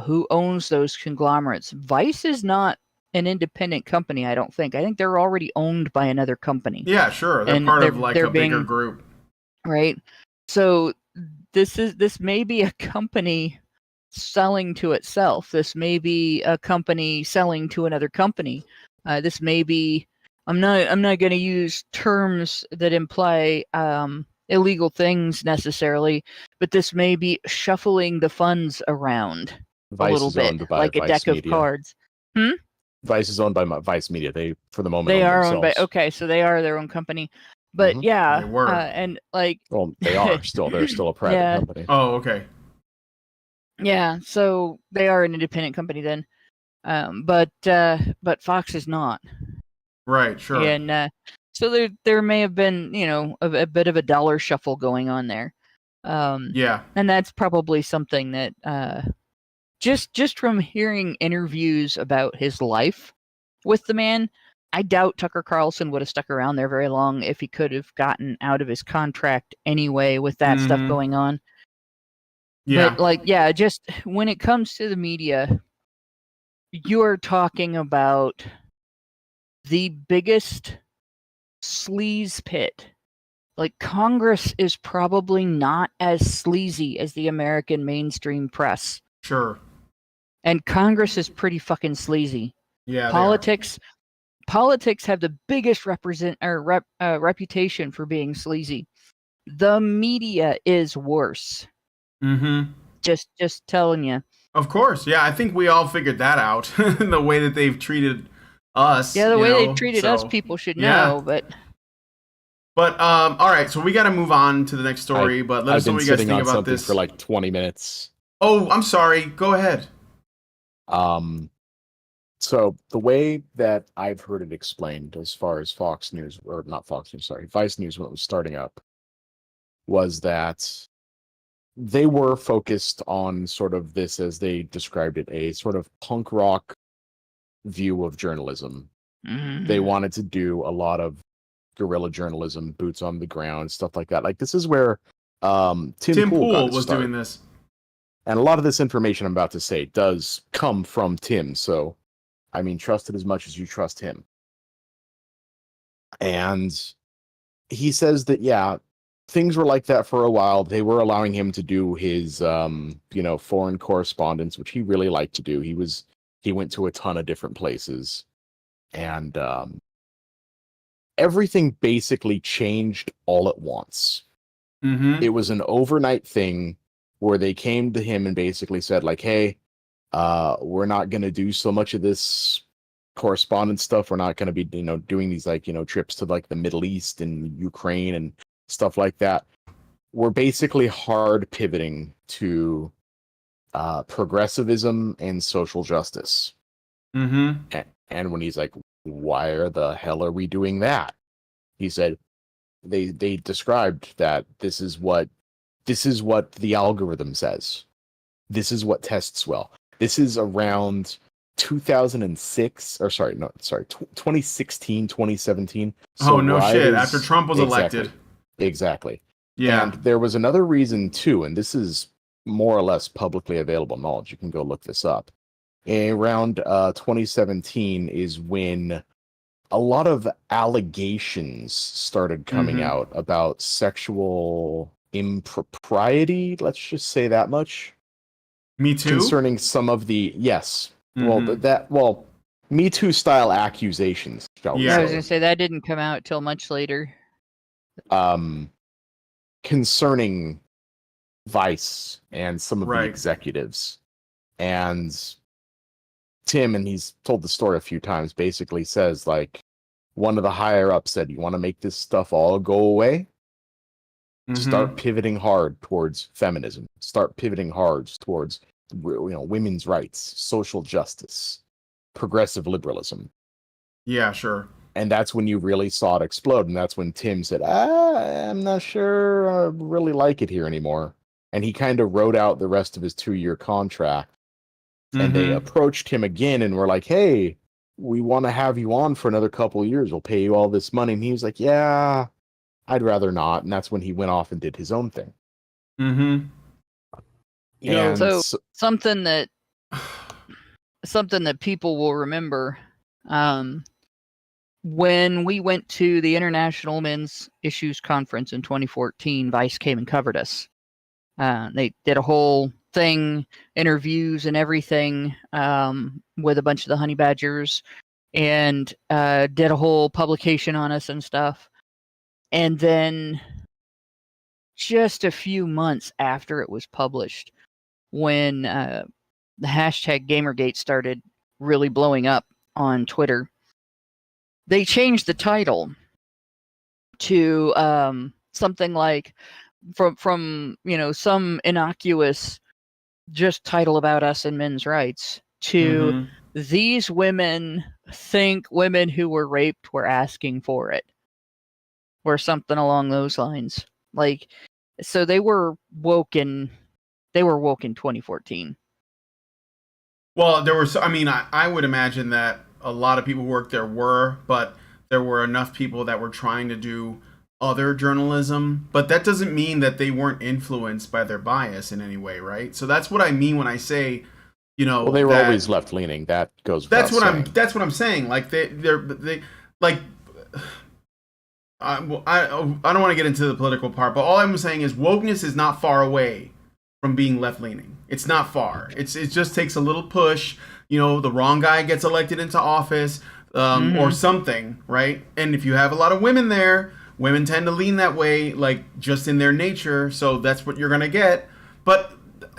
who owns those conglomerates. Vice is not an independent company, I don't think. I think they're already owned by another company. Yeah, sure. They're part of like a bigger group. Right. So this may be a company selling to itself. This may be a company selling to another company. This may be, I'm not going to use terms that imply illegal things necessarily, but this may be shuffling the funds around Vice a little is owned bit, by like a Vice deck Media. of cards. Vice is owned by Vice Media. They, for the moment, They own are themselves. owned by, okay, so they are their own company. But yeah, They were. and like, Well, they are still. They're still a private company. Oh, okay. Yeah, so they are an independent company then. But Fox is not. Right, sure. And so there may have been, a bit of a dollar shuffle going on there. Yeah. And that's probably something that just from hearing interviews about his life with the man, I doubt Tucker Carlson would have stuck around there very long if he could have gotten out of his contract anyway with that stuff going on. Yeah. But just when it comes to the media, you're talking about the biggest sleaze pit. Like, Congress is probably not as sleazy as the American mainstream press. Sure. And Congress is pretty fucking sleazy. Yeah, Politics have the biggest reputation for being sleazy. The media is worse. Mm-hmm. Just telling you. Of course, yeah. I think we all figured that out. The way that they've treated us. Yeah, the you way know, they've treated so, us, people should yeah. know. But all right. So we got to move on to the next story. But let us know what you guys think about this. For like 20 minutes. Oh, I'm sorry. Go ahead. So the way that I've heard it explained, as far as Fox News, or not Fox News, sorry, Vice News, when it was starting up, was that they were focused on sort of this, as they described it, a sort of punk rock view of journalism. They wanted to do a lot of guerrilla journalism, boots on the ground, stuff like that. Like, this is where Tim Pool was doing this. And a lot of this information I'm about to say does come from Tim. So, I mean, trust it as much as you trust him. And he says that, yeah, things were like that for a while. They were allowing him to do his, foreign correspondence, which he really liked to do. He went to a ton of different places. And everything basically changed all at once. Mm-hmm. It was an overnight thing where they came to him and basically said, like, hey, we're not going to do so much of this correspondence stuff. We're not going to be, doing these, trips to, like, the Middle East and Ukraine and stuff like that. We're basically hard pivoting to progressivism and social justice. Mm-hmm. And when he's like, why the hell are we doing that? He said, they described that this is what the algorithm says. This is what tests well. This is around 2016, 2017. So no shit. After Trump was elected. Exactly. Yeah. And there was another reason too, and this is more or less publicly available knowledge. You can go look this up. Around 2017 is when a lot of allegations started coming out about sexual impropriety, let's just say that much. Me Too? Concerning some of the, yes. Me Too style accusations, shall we I say. was going to say, that didn't come out till much later. Concerning Vice and some of the Right. executives. And Tim, and he's told the story a few times, basically says, like, one of the higher ups said, you want to make this stuff all go away? Start pivoting hard towards feminism. Start pivoting hard towards, women's rights, social justice, progressive liberalism. Yeah, sure. And that's when you really saw it explode. And that's when Tim said, I'm not sure I really like it here anymore. And he kind of wrote out the rest of his 2-year contract. And they approached him again and were like, hey, we want to have you on for another couple of years. We'll pay you all this money. And he was like, yeah, I'd rather not. And that's when he went off and did his own thing. So something that people will remember, when we went to the International Men's Issues Conference in 2014, Vice came and covered us. They did a whole thing, interviews and everything, with a bunch of the honey badgers, and did a whole publication on us and stuff. And then just a few months after it was published, when the hashtag Gamergate started really blowing up on Twitter, they changed the title to something like from some innocuous just title about us and men's rights to these women think women who were raped were asking for it, or something along those lines. Like, so they were woke in 2014. Well, there were. I would imagine that a lot of people who worked there were, but there were enough people that were trying to do other journalism. But that doesn't mean that they weren't influenced by their bias in any way, right? So that's what I mean when I say, well, they were always left leaning. That goes. That's what I'm saying. Like they like. I don't want to get into the political part, but all I'm saying is wokeness is not far away from being left leaning. It's not far. It just takes a little push. You know, the wrong guy gets elected into office, or something, right? And if you have a lot of women there, women tend to lean that way, like just in their nature. So that's what you're gonna get. But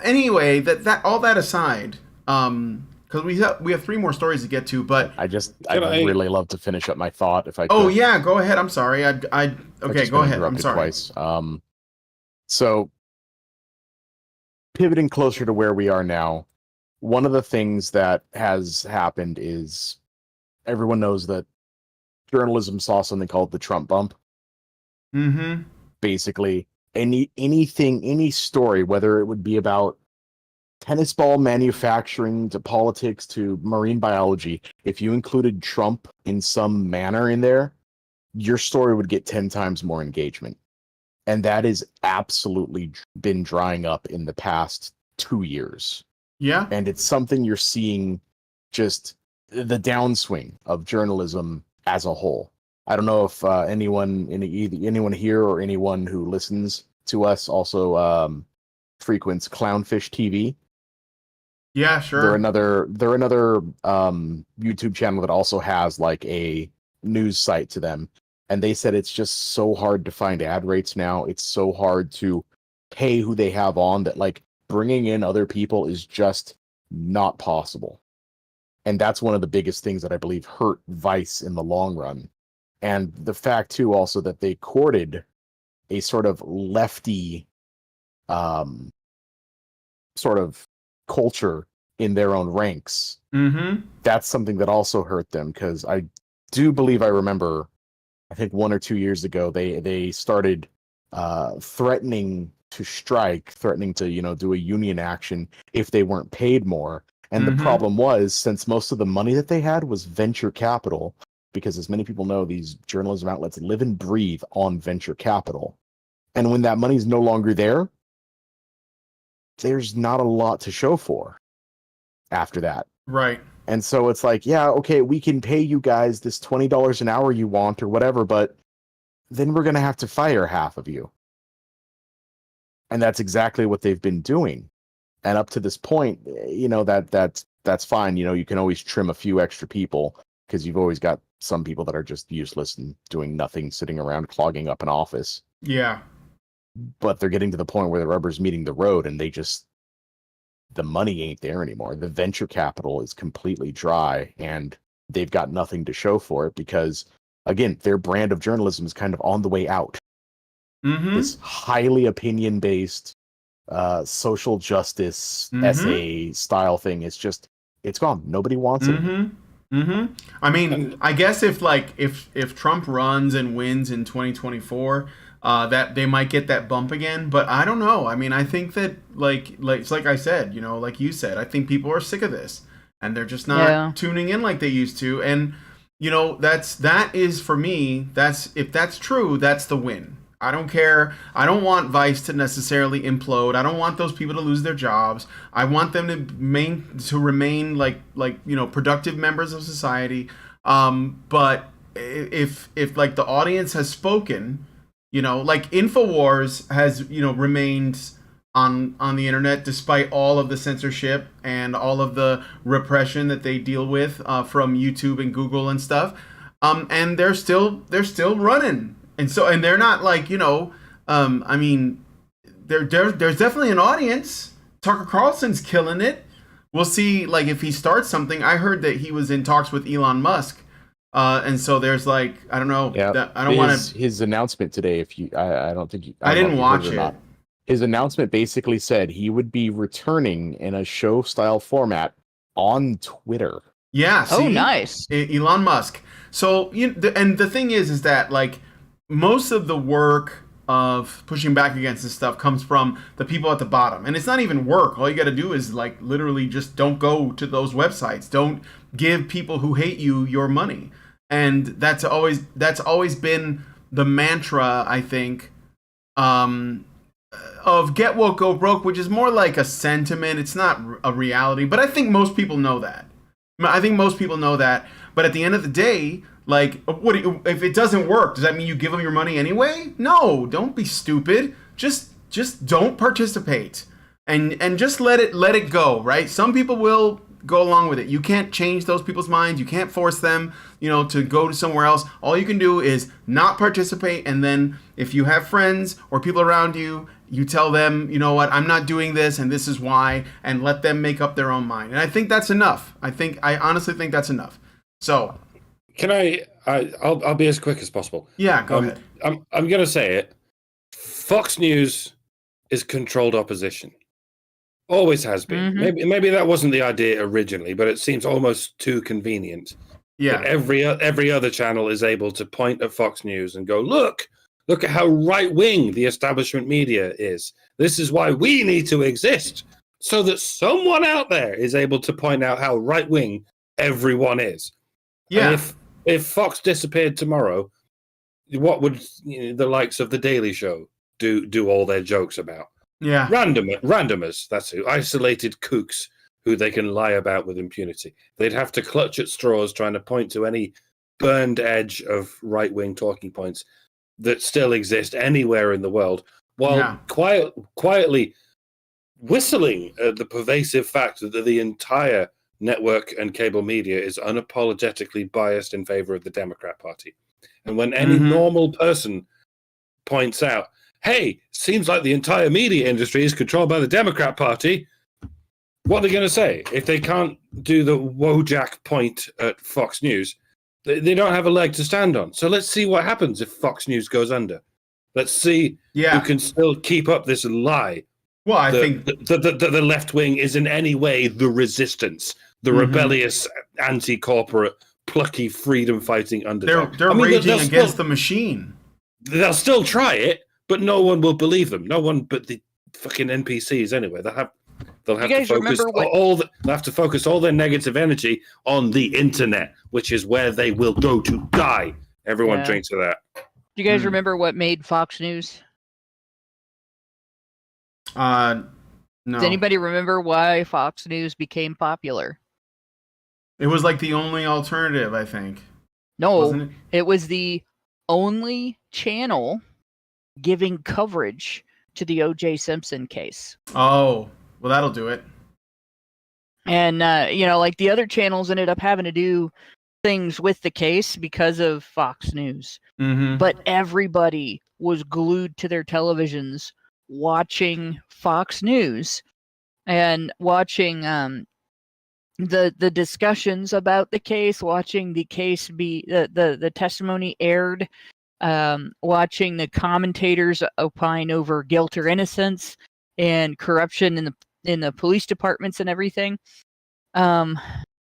anyway, that all that aside, because we have 3 more stories to get to, but I'd really love to finish up my thought if I could. oh yeah, go ahead. I'm sorry. Okay, go ahead. I'm sorry. Twice. So pivoting closer to where we are now, one of the things that has happened is everyone knows that journalism saw something called the Trump bump. Mm-hmm. Basically, any story, whether it would be about tennis ball manufacturing to politics to marine biology, if you included Trump in some manner in there, your story would get 10 times more engagement. And that has absolutely been drying up in the past 2 years. Yeah. And it's something you're seeing, just the downswing of journalism as a whole. I don't know if anyone here or anyone who listens to us also frequents Clownfish TV. Yeah, sure. They're another YouTube channel that also has like a news site to them. And they said it's just so hard to find ad rates now. It's so hard to pay who they have on that like bringing in other people is just not possible. And that's one of the biggest things that I believe hurt Vice in the long run. And the fact too also that they courted a sort of lefty sort of culture in their own ranks. Mm-hmm. That's something that also hurt them, because I do believe I remember, I think 1 or 2 years ago, they started threatening to strike, threatening to do a union action if they weren't paid more. And the problem was, since most of the money that they had was venture capital, because as many people know, these journalism outlets live and breathe on venture capital. And when that money's no longer there, there's not a lot to show for after that. Right. And so it's like, yeah, okay, we can pay you guys this $20 an hour you want or whatever, but then we're going to have to fire half of you. And that's exactly what they've been doing. And up to this point, that's fine. You can always trim a few extra people, because you've always got some people that are just useless and doing nothing, sitting around clogging up an office. Yeah. But they're getting to the point where the rubber's meeting the road, and the money ain't there anymore. The venture capital is completely dry, and they've got nothing to show for it because, again, their brand of journalism is kind of on the way out. Mm-hmm. This highly opinion-based, social justice essay style thing is it's gone. Nobody wants it. Mm-hmm. I mean, I guess if Trump runs and wins in 2024, that they might get that bump again, but I don't know. I mean, I think that like it's like I said, like you said, I think people are sick of this and they're just not tuning in like they used to. And that is for me, if that's true, that's the win. I don't care. I don't want Vice to necessarily implode. I don't want those people to lose their jobs. I want them to remain like productive members of society. But if like the audience has spoken, like InfoWars has remained on the internet despite all of the censorship and all of the repression that they deal with from YouTube and Google and stuff. And they're still running. And they're not like, I mean, there's definitely an audience. Tucker Carlson's killing it. We'll see, like, if he starts something. I heard that he was in talks with Elon Musk. And so there's like, I don't know. Yeah, I don't want to. His announcement today, I don't think I didn't watch it. His announcement basically said he would be returning in a show style format on Twitter. Yeah. See? Oh, nice. Elon Musk. So, and the thing is that, like, most of the work of pushing back against this stuff comes from the people at the bottom. And it's not even work. All you got to do is like literally just don't go to those websites. Don't give people who hate you your money. And that's always been the mantra, I think, of get woke, go broke, which is more like a sentiment. It's not a reality, but I think most people know that. But at the end of the day, like, if it doesn't work, does that mean you give them your money anyway? No, don't be stupid. Just don't participate. and just let it go, right? Some people will go along with it. You can't change those people's minds. You can't force them, to go to somewhere else. All you can do is not participate, and then if you have friends or people around you, you tell them, you know what, I'm not doing this, and this is why, and let them make up their own mind. And I think that's enough. I honestly think that's enough. So, can I'll be as quick as possible. Yeah, go ahead. I'm going to say it. Fox News is controlled opposition. Always has been. Mm-hmm. Maybe that wasn't the idea originally, but it seems almost too convenient. Yeah. That every other channel is able to point at Fox News and go, look at how right-wing the establishment media is. This is why we need to exist, so that someone out there is able to point out how right-wing everyone is. Yeah. And if Fox disappeared tomorrow, what would the likes of The Daily Show do all their jokes about? Yeah. Randomers, that's who. Isolated kooks who they can lie about with impunity. They'd have to clutch at straws trying to point to any burned edge of right-wing talking points that still exist anywhere in the world, while quietly whistling at the pervasive fact that the entire network and cable media is unapologetically biased in favor of the Democrat Party. And when any normal person points out, hey, seems like the entire media industry is controlled by the Democrat Party, what are they going to say? If they can't do the Wojak point at Fox News, they don't have a leg to stand on. So let's see what happens if Fox News goes under. Let's see who can still keep up this lie. Well, I think the left wing is in any way the resistance, the rebellious, anti-corporate, plucky, freedom-fighting underdog. They're raging against the machine. They'll still try it, but no one will believe them. No one but the fucking NPCs anyway. They'll have to focus all their negative energy on the internet, which is where they will go to die. Everyone drinks to that. Do you guys remember what made Fox News? No. Does anybody remember why Fox News became popular? It was like the only alternative, I think. No, it was the only channel giving coverage to the O.J. Simpson case. Oh, well, that'll do it. And, like the other channels ended up having to do things with the case because of Fox News. But everybody was glued to their televisions watching Fox News and watching the discussions about the case, watching the case be the testimony aired, watching the commentators opine over guilt or innocence and corruption in the police departments and everything. And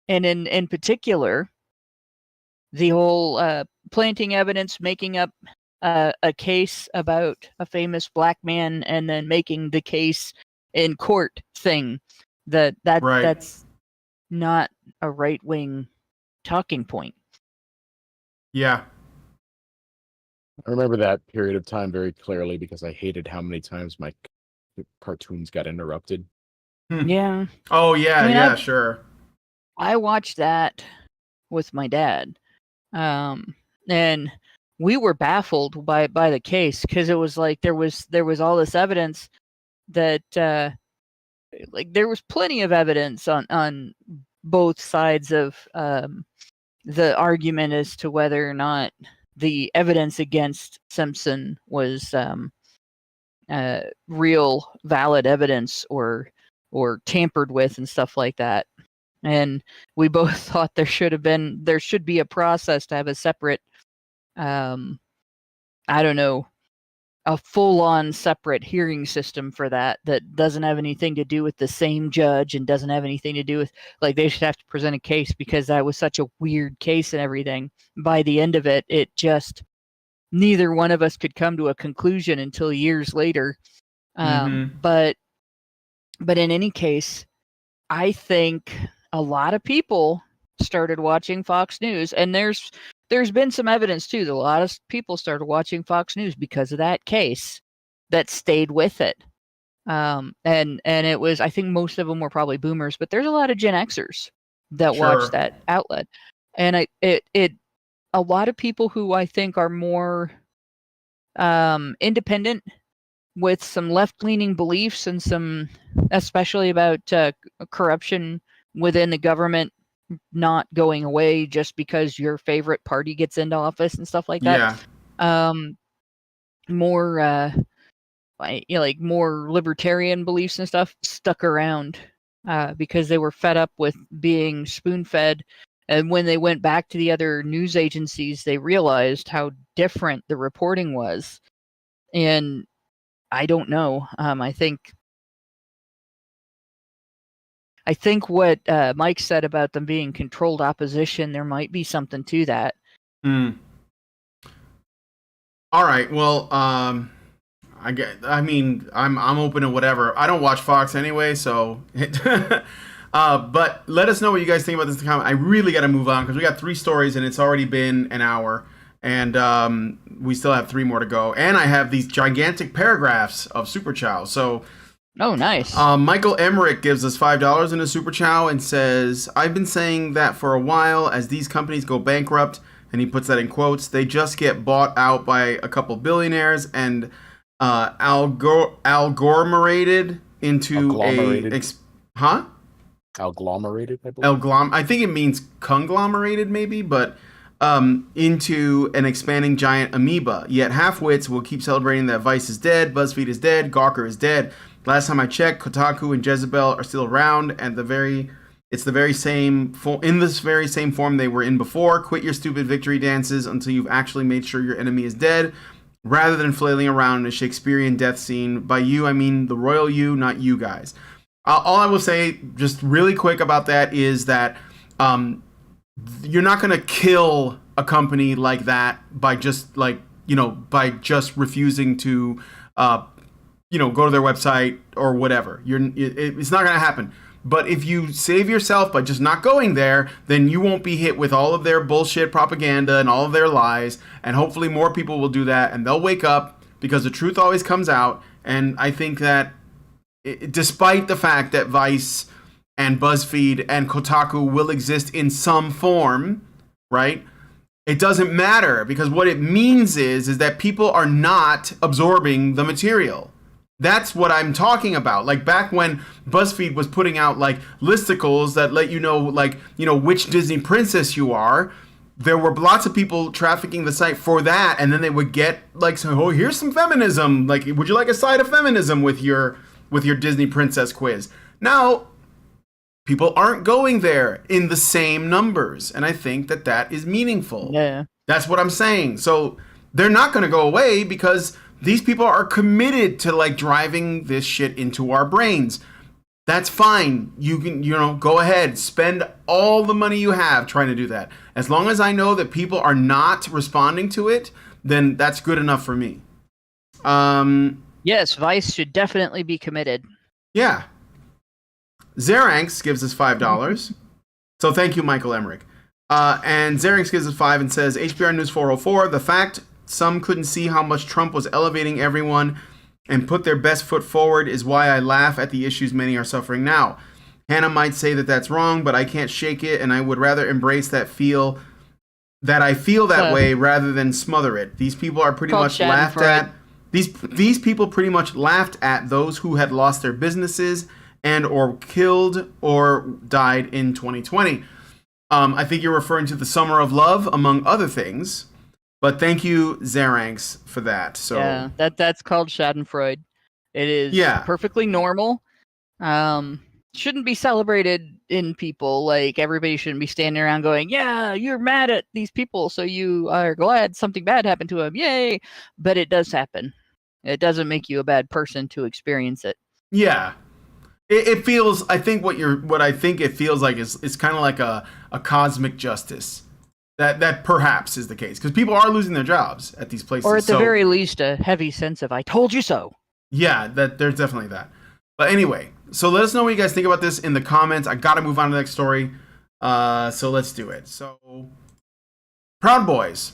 in particular, the whole planting evidence, making up a case about a famous black man, and then making the case in court thing. That's not a right-wing talking point. Yeah. I remember that period of time very clearly because I hated how many times my cartoons got interrupted. Yeah. Oh, yeah, sure. I watched that with my dad. And we were baffled by the case because it was like there was all this evidence that like there was plenty of evidence on both sides of the argument as to whether or not the evidence against Simpson was real valid evidence or tampered with and stuff like that. And we both thought there should be a process to have a separate a full-on separate hearing system for that doesn't have anything to do with the same judge and doesn't have anything to do with, like, they should have to present a case because that was such a weird case and everything. By the end of it, it just, neither one of us could come to a conclusion until years later. But in any case, I think a lot of people started watching Fox News, and there's been some evidence too that a lot of people started watching Fox News because of that case that stayed with it. And it was, I think most of them were probably boomers, but there's a lot of Gen Xers that watch that outlet. And a lot of people who I think are more independent with some left-leaning beliefs and some, especially about corruption within the government not going away just because your favorite party gets into office and stuff like that. Yeah. More like more libertarian beliefs and stuff stuck around because they were fed up with being spoon-fed. And when they went back to the other news agencies, they realized how different the reporting was. And I don't know. I think what Mike said about them being controlled opposition, there might be something to that. All right. Well, I'm open to whatever. I don't watch Fox anyway, so. But let us know what you guys think about this in the comment. I really got to move on because we got 3 stories and it's already been an hour, and we still have 3 more to go. And I have these gigantic paragraphs of Super Chow. So. Oh, nice. Michael Emmerich gives us $5 in a Super Chow and says, "I've been saying that for a while. As these companies go bankrupt," and he puts that in quotes, "they just get bought out by a couple billionaires and alglomerated into Agglomerated, I believe. I think it means conglomerated, maybe, but into an expanding giant amoeba. Yet half-wits will keep celebrating that Vice is dead, BuzzFeed is dead, Gawker is dead. Last time I checked, Kotaku and Jezebel are still around, and it's the very same in this very same form they were in before. Quit your stupid victory dances until you've actually made sure your enemy is dead, rather than flailing around in a Shakespearean death scene. By you, I mean the royal you, not you guys." All I will say, just really quick about that, is that you're not going to kill a company like that by just refusing to go to their website or whatever. It's not going to happen. But if you save yourself by just not going there, then you won't be hit with all of their bullshit propaganda and all of their lies. And hopefully more people will do that, and they'll wake up, because the truth always comes out. And I think that despite the fact that Vice and BuzzFeed and Kotaku will exist in some form, right? It doesn't matter, because what it means is that people are not absorbing the material. That's what I'm talking about. Like back when BuzzFeed was putting out like listicles that let you know, which Disney princess you are, there were lots of people trafficking the site for that, and then they would get oh, here's some feminism. Like, would you like a side of feminism with your Disney princess quiz? Now, people aren't going there in the same numbers, and I think that is meaningful. Yeah. That's what I'm saying. So they're not going to go away, because these people are committed to driving this shit into our brains. That's fine. You can, go ahead, spend all the money you have trying to do that. As long as I know that people are not responding to it, then that's good enough for me. Yes, Vice should definitely be committed. Yeah. Zeranx gives us $5. So thank you, Michael Emmerich. And Zeranx gives us $5 and says, HBR News 404, the fact some couldn't see how much Trump was elevating everyone and put their best foot forward is why I laugh at the issues many are suffering now. Hannah might say that that's wrong, but I can't shake it, and I would rather embrace that I feel that way rather than smother it. These people are pretty much laughed at. These people pretty much laughed at those who had lost their businesses and or killed or died in 2020. I think you're referring to the Summer of Love, among other things. But thank you, Zeranx, for that. So yeah, that's called Schadenfreude. It is perfectly normal. Shouldn't be celebrated in people. Like, everybody shouldn't be standing around going, yeah, you're mad at these people, so you are glad something bad happened to them. Yay! But it does happen. It doesn't make you a bad person to experience it. Yeah. It feels, I think what I think it feels like is kind of like a cosmic justice. That perhaps is the case, because people are losing their jobs at these places. Or at the very least, a heavy sense of, I told you so. Yeah, there's definitely that. But anyway, so let us know what you guys think about this in the comments. I got to move on to the next story. So let's do it. So, Proud Boys.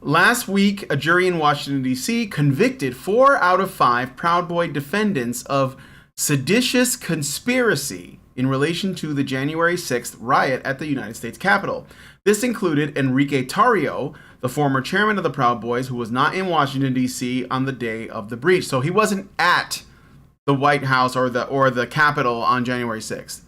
Last week, a jury in Washington, D.C. convicted 4 out of 5 Proud Boy defendants of seditious conspiracy in relation to the January 6th riot at the United States Capitol. This included Enrique Tarrio, the former chairman of the Proud Boys, who was not in Washington, D.C. on the day of the breach. So he wasn't at the White House or the Capitol on January 6th,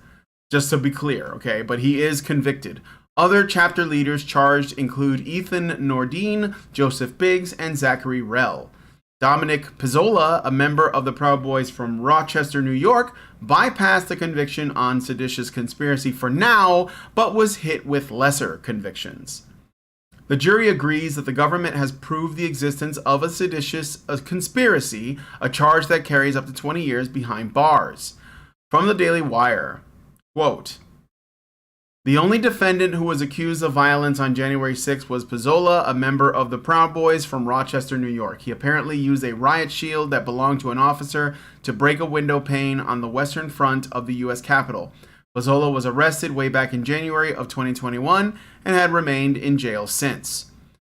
just to be clear, okay? But he is convicted. Other chapter leaders charged include Ethan Nordine, Joseph Biggs, and Zachary Rell. Dominic Pizzola, a member of the Proud Boys from Rochester, New York, bypassed the conviction on seditious conspiracy for now, but was hit with lesser convictions. The jury agrees that the government has proved the existence of a seditious conspiracy, a charge that carries up to 20 years behind bars. From the Daily Wire, quote, "The only defendant who was accused of violence on January 6th was Pizzola, a member of the Proud Boys from Rochester, New York. He apparently used a riot shield that belonged to an officer to break a window pane on the western front of the U.S. Capitol. Pizzola was arrested way back in January of 2021 and had remained in jail since.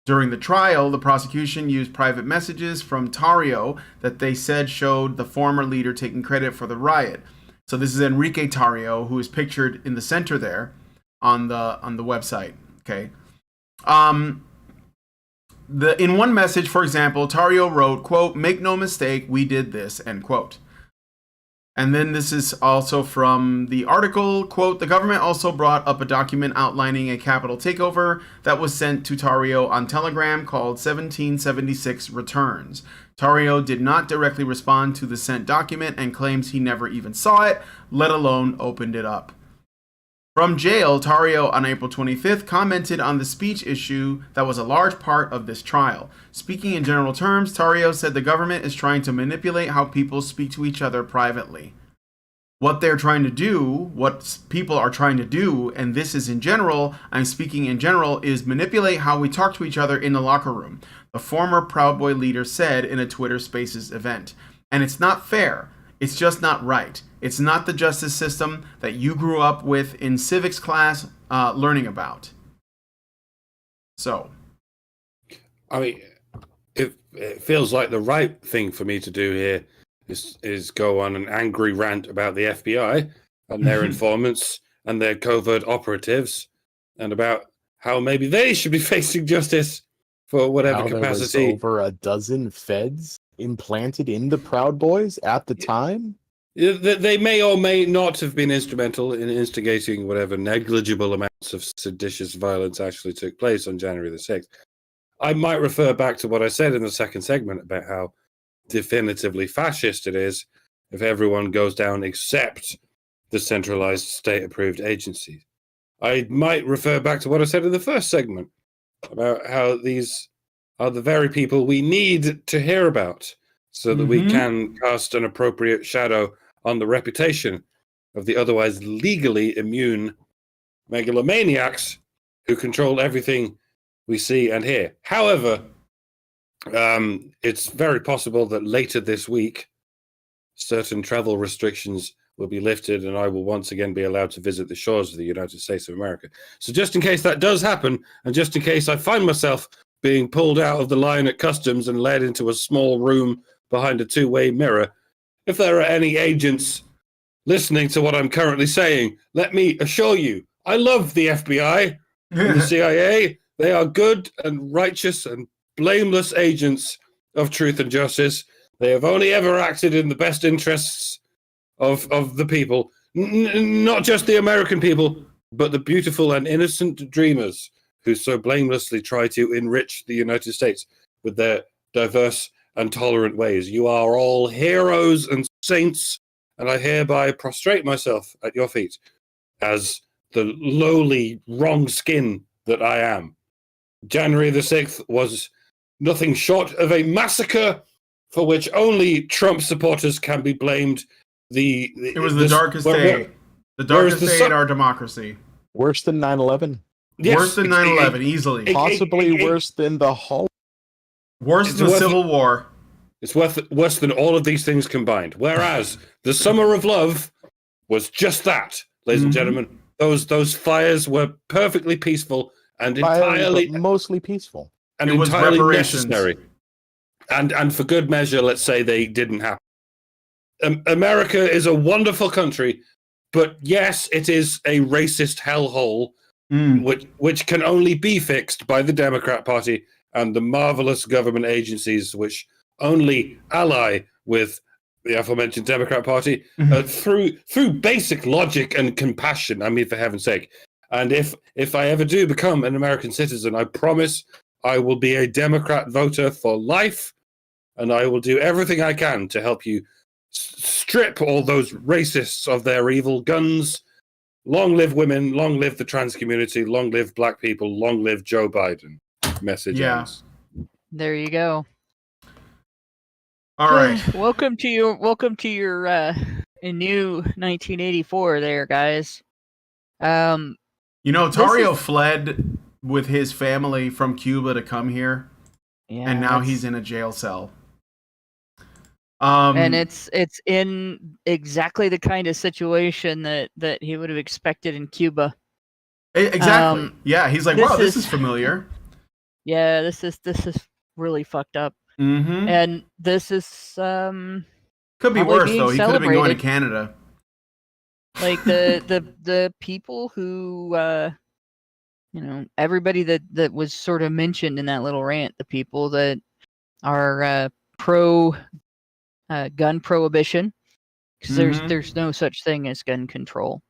During the trial, the prosecution used private messages from Tarrio that they said showed the former leader taking credit for the riot." So this is Enrique Tarrio, who is pictured in the center there on the website. Okay. In one message, for example, Tarrio wrote, quote, "Make no mistake, we did this," end quote. And then this is also from the article, quote, "The government also brought up a document outlining a Capitol takeover that was sent to Tarrio on Telegram called 1776 Returns. Tarrio did not directly respond to the sent document and claims he never even saw it, let alone opened it up." From jail, Tarrio on April 25th commented on the speech issue that was a large part of this trial. Speaking in general terms, Tarrio said the government is trying to manipulate how people speak to each other privately. What they're trying to do, what people are trying to do, and this is in general, I'm speaking in general, is manipulate how we talk to each other in the locker room, the former Proud Boy leader said in a Twitter Spaces event. And it's not fair. It's just not right. It's not the justice system that you grew up with in civics class learning about. So. I mean, it feels like the right thing for me to do here is go on an angry rant about the FBI and their informants and their covert operatives and about how maybe they should be facing justice for whatever capacity. There was over a dozen feds implanted in the Proud Boys at the time. They may or may not have been instrumental in instigating whatever negligible amounts of seditious violence actually took place on January the 6th. I might refer back to what I said in the second segment about how definitively fascist it is if everyone goes down except the centralized state-approved agencies. I might refer back to what I said in the first segment about how these are the very people we need to hear about so that we can cast an appropriate shadow on the reputation of the otherwise legally immune megalomaniacs who control everything we see and hear. However, it's very possible that later this week, certain travel restrictions will be lifted and I will once again be allowed to visit the shores of the United States of America. So just in case that does happen, and just in case I find myself being pulled out of the line at customs and led into a small room behind a two-way mirror, if there are any agents listening to what I'm currently saying, let me assure you, I love the FBI and the CIA. They are good and righteous and blameless agents of truth and justice. They have only ever acted in the best interests of the people, not just the American people, but the beautiful and innocent dreamers who so blamelessly try to enrich the United States with their diverse and tolerant ways. You are all heroes and saints, and I hereby prostrate myself at your feet as the lowly wrong skin that I am. January the 6th was nothing short of a massacre for which only Trump supporters can be blamed. It was the darkest day. The darkest day in our democracy. Worse than 9/11? Yes, worse than 9/11, easily. Possibly worse than the whole. Worse than the Civil War. It's worse than all of these things combined. Whereas the Summer of Love was just that, ladies and gentlemen. Those fires were perfectly peaceful and entirely mostly peaceful. And it was entirely reparations. Necessary. And for good measure, let's say they didn't happen. America is a wonderful country, But yes, it is a racist hellhole, which can only be fixed by the Democrat Party and the marvelous government agencies which only ally with the aforementioned Democrat Party through basic logic and compassion. I mean, for heaven's sake. And if I ever do become an American citizen, I promise I will be a Democrat voter for life, and I will do everything I can to help you strip all those racists of their evil guns. Long live women, long live the trans community, long live black people, long live Joe Biden. Message ends. There you go. All right. Welcome to your new 1984 there, guys. Tario fled with his family from Cuba to come here, and now he's in a jail cell. And it's in exactly the kind of situation that he would have expected in Cuba. Exactly. Yeah, he's like, wow, this is familiar. Yeah, this is really fucked up. Mm-hmm. And this is could be worse though. He could have been going to Canada. Like the people who everybody that was sort of mentioned in that little rant, the people that are pro gun prohibition, because there's no such thing as gun control.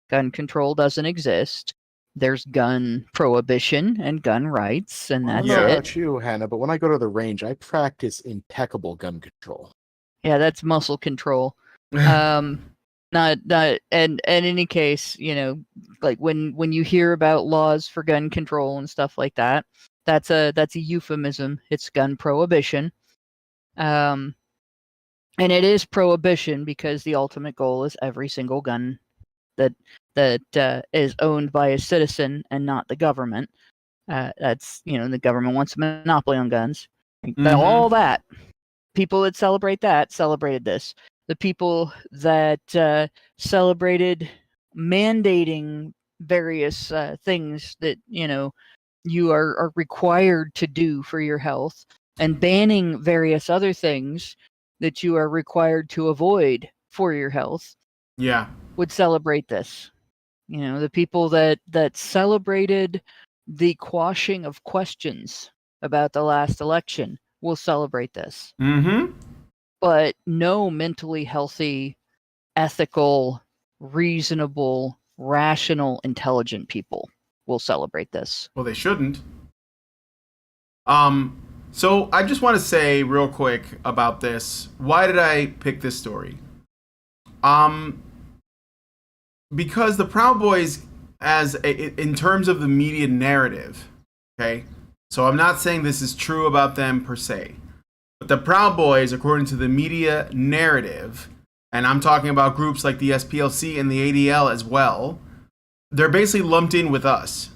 Gun control doesn't exist. There's gun prohibition and gun rights, and that's it. I don't know about you, Hannah, but when I go to the range, I practice impeccable gun control. Yeah, that's muscle control. Not and in any case, like when you hear about laws for gun control and stuff like that, that's a euphemism. It's gun prohibition. And it is prohibition because the ultimate goal is every single gun that is owned by a citizen and not the government. That's the government wants a monopoly on guns. All that people that celebrated this. The people that celebrated mandating various things that you are required to do for your health, and banning various other things that you are required to avoid for your health. Yeah, would celebrate this. The people that celebrated the quashing of questions about the last election will celebrate this. Mm-hmm. But no mentally healthy, ethical, reasonable, rational, intelligent people will celebrate this. Well, they shouldn't. So I just want to say real quick about this. Why did I pick this story? Because the Proud Boys, in terms of the media narrative, okay? So I'm not saying this is true about them per se. But the Proud Boys, according to the media narrative, and I'm talking about groups like the SPLC and the ADL as well, they're basically lumped in with us.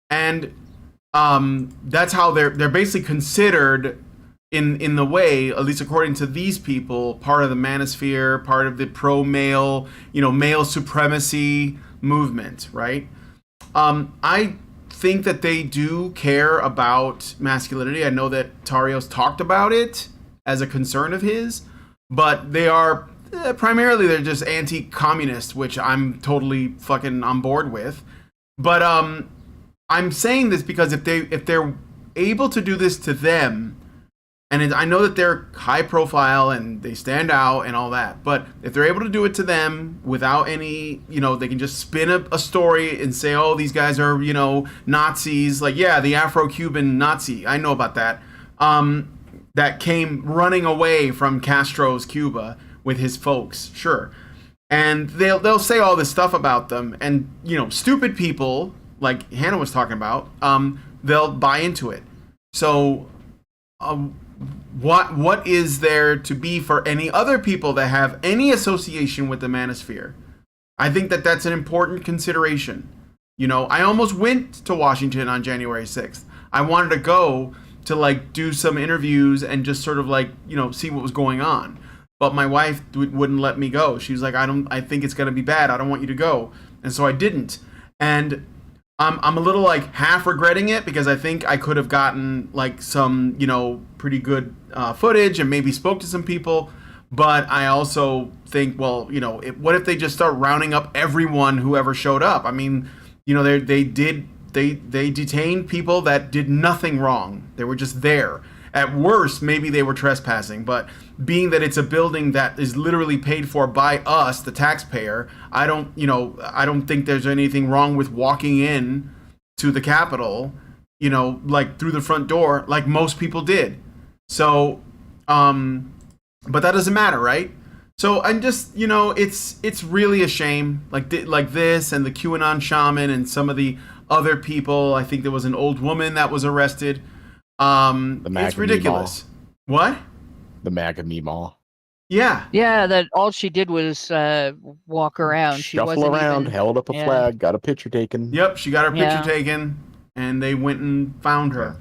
And that's how they're basically considered in the way, at least according to these people, part of the manosphere, part of the pro-male, male supremacy movement, right? I think that they do care about masculinity. I know that Tario's talked about it as a concern of his, but they are primarily they're just anti-communist, which I'm totally fucking on board with. But I'm saying this because if they're able to do this to them, and I know that they're high profile and they stand out and all that, but if they're able to do it to them without any, they can just spin a story and say, oh, these guys are, Nazis. Like, yeah, the Afro-Cuban Nazi, I know about that, that came running away from Castro's Cuba with his folks, sure. And they'll say all this stuff about them, and, stupid people, like Hannah was talking about, they'll buy into it. So, what is there to be for any other people that have any association with the manosphere? I think that that's an important consideration. I almost went to Washington on January 6th. I wanted to go to do some interviews and just sort of see what was going on. But my wife wouldn't let me go. She was like, I think it's going to be bad. I don't want you to go. And so I didn't. And I'm a little half regretting it because I think I could have gotten some, pretty good footage and maybe spoke to some people. But I also think, well, what if they just start rounding up everyone who ever showed up? I mean, they detained people that did nothing wrong. They were just there. At worst, maybe they were trespassing, but being that it's a building that is literally paid for by us, the taxpayer, I don't think there's anything wrong with walking in to the Capitol, like through the front door, like most people did. So, but that doesn't matter, right? So I'm just, it's really a shame, like this and the QAnon shaman and some of the other people. I think there was an old woman that was arrested. It's ridiculous. What? The MAGA Meemaw. Yeah. Yeah, that all she did was walk around. She Shuffle wasn't around, even, held up a flag, got a picture taken. Yep, she got her picture Yeah. taken, and they went and found her.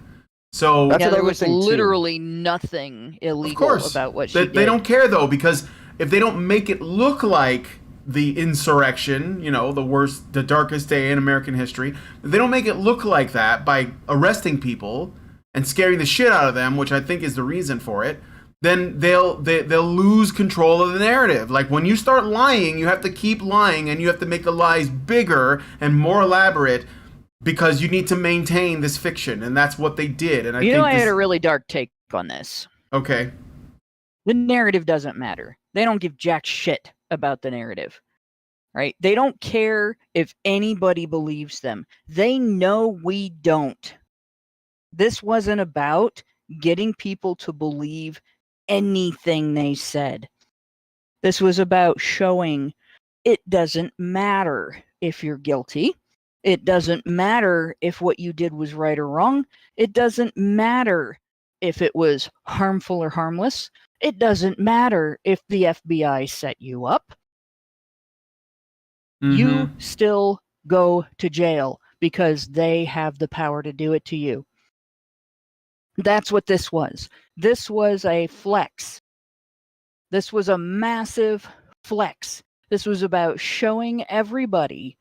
So That's Yeah, there another was thing, too. literally nothing illegal of course, about what she they, did. they don't care though, because if they don't make it look like the insurrection, the darkest day in American history, if they don't make it look like that by arresting people and scaring the shit out of them, which I think is the reason for it, then they'll lose control of the narrative. Like when you start lying, you have to keep lying, and you have to make the lies bigger and more elaborate because you need to maintain this fiction, and that's what they did. And I had a really dark take on this. Okay. The narrative doesn't matter. They don't give jack shit about the narrative, right? They don't care if anybody believes them. They know we don't. This wasn't about getting people to believe anything they said. This was about showing it doesn't matter if you're guilty. It doesn't matter if what you did was right or wrong. It doesn't matter if it was harmful or harmless. It doesn't matter if the FBI set you up. You still go to jail because they have the power to do it to you. That's what this was. This was a flex. This was a massive flex. This was about showing everybody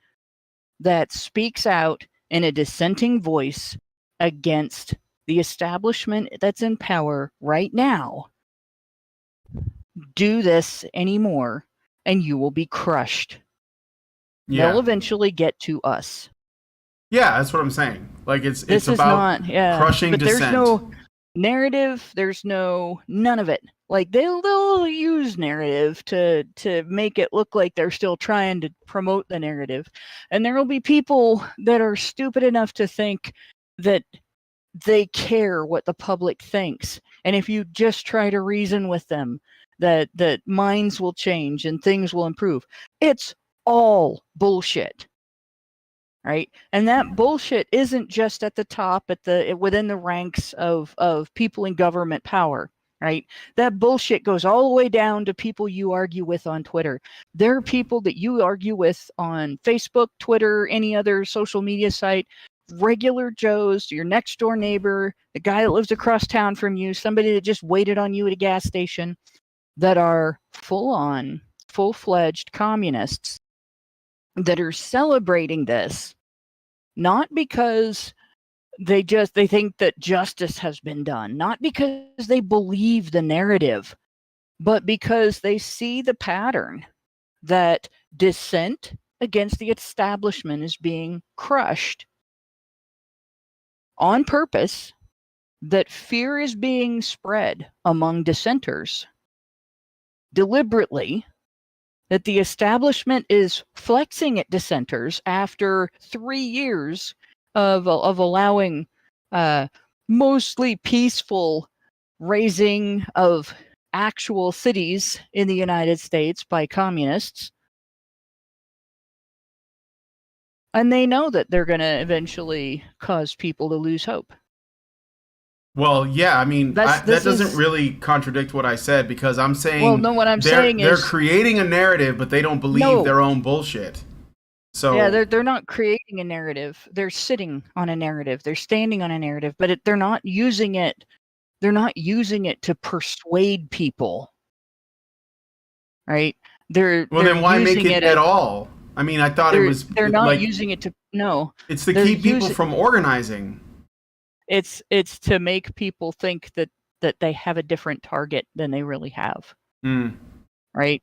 that speaks out in a dissenting voice against the establishment that's in power right now. Do this anymore, and you will be crushed. Yeah. They'll eventually get to us. Yeah, that's what I'm saying. Like it's This is about not, crushing but dissent. there's no narrative. There's none of it. Like they'll use narrative to make it look like they're still trying to promote the narrative, and there will be people that are stupid enough to think that they care what the public thinks, and if you just try to reason with them, that minds will change and things will improve. It's all bullshit. Right? And that bullshit isn't just at the top, within the ranks of people in government power, right? That bullshit goes all the way down to people you argue with on Twitter. There are people that you argue with on Facebook, Twitter, any other social media site, regular Joes, your next door neighbor, the guy that lives across town from you, somebody that just waited on you at a gas station, that are full-fledged communists that are celebrating this, not because they think that justice has been done, not because they believe the narrative, but because they see the pattern that dissent against the establishment is being crushed on purpose, that fear is being spread among dissenters deliberately, that the establishment is flexing at dissenters after 3 years of allowing mostly peaceful raising of actual cities in the United States by communists. And they know that they're going to eventually cause people to lose hope. Well, yeah, I mean, that This doesn't is- really contradict what I said, because I'm saying Well, no, what I'm saying they're is creating a narrative, but they don't believe No. their own bullshit. So yeah, they're not creating a narrative. They're sitting on a narrative. They're standing on a narrative, but they're not using it. They're not using it to persuade people. Right? They're then why make using it as- at all? I mean, I thought it was They're not like using it to no. it's to they're keep people using- from organizing. It's to make people think that they have a different target than they really have. right?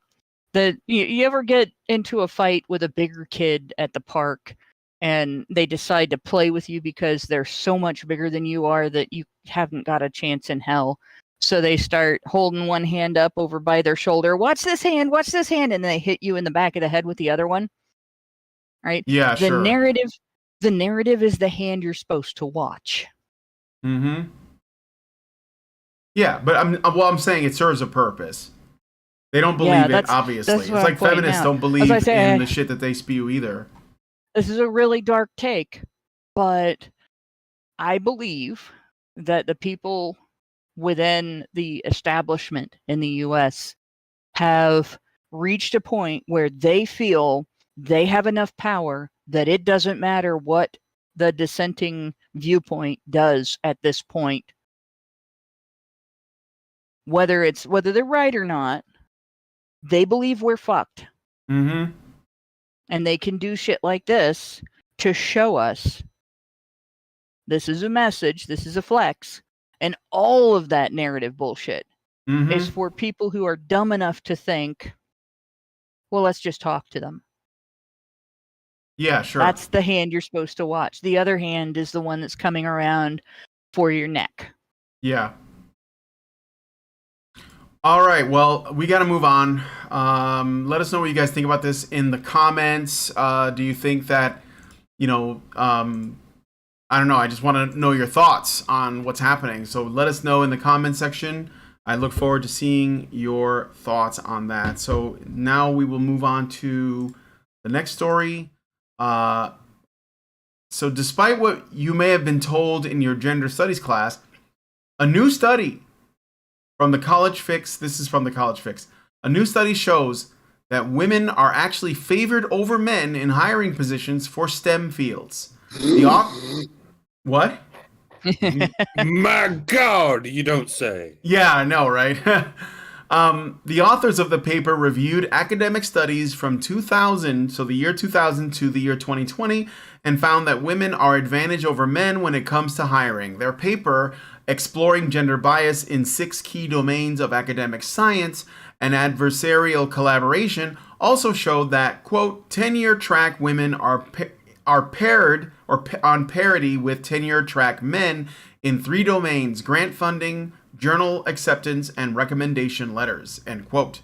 You ever get into a fight with a bigger kid at the park and they decide to play with you because they're so much bigger than you are that you haven't got a chance in hell. So they start holding one hand up over by their shoulder. Watch this hand, watch this hand. And they hit you in the back of the head with the other one. Right? Yeah, the sure. The narrative is the hand you're supposed to watch. Mm-hmm. Yeah, but I'm saying it serves a purpose. They don't believe it, obviously. It's like feminists don't believe in the shit that they spew either. This is a really dark take, but I believe that the people within the establishment in the US have reached a point where they feel they have enough power that it doesn't matter what the dissenting viewpoint does at this point. Whether they're right or not, they believe we're fucked. Mm-hmm. And they can do shit like this to show us this is a message, this is a flex. And all of that narrative bullshit is for people who are dumb enough to think, well, let's just talk to them. Yeah, sure. That's the hand you're supposed to watch. The other hand is the one that's coming around for your neck. Yeah. All right, well, we got to move on. Let us know what you guys think about this in the comments. Do you think that, I don't know, I just want to know your thoughts on what's happening. So let us know in the comment section. I look forward to seeing your thoughts on that. So now we will move on to the next story. So despite what you may have been told in your gender studies class, a new study from the College Fix, this is from the College Fix, a new study shows that women are actually favored over men in hiring positions for STEM fields. What? My God, you don't say. Yeah, I know, right? The authors of the paper reviewed academic studies from 2000, so the year 2000 to the year 2020, and found that women are advantaged over men when it comes to hiring. Their paper, exploring gender bias in 6 key domains of academic science and adversarial collaboration, also showed that, quote, tenure track women are paired or on parity with tenure track men in 3 domains: grant funding, journal acceptance, and recommendation letters, end quote.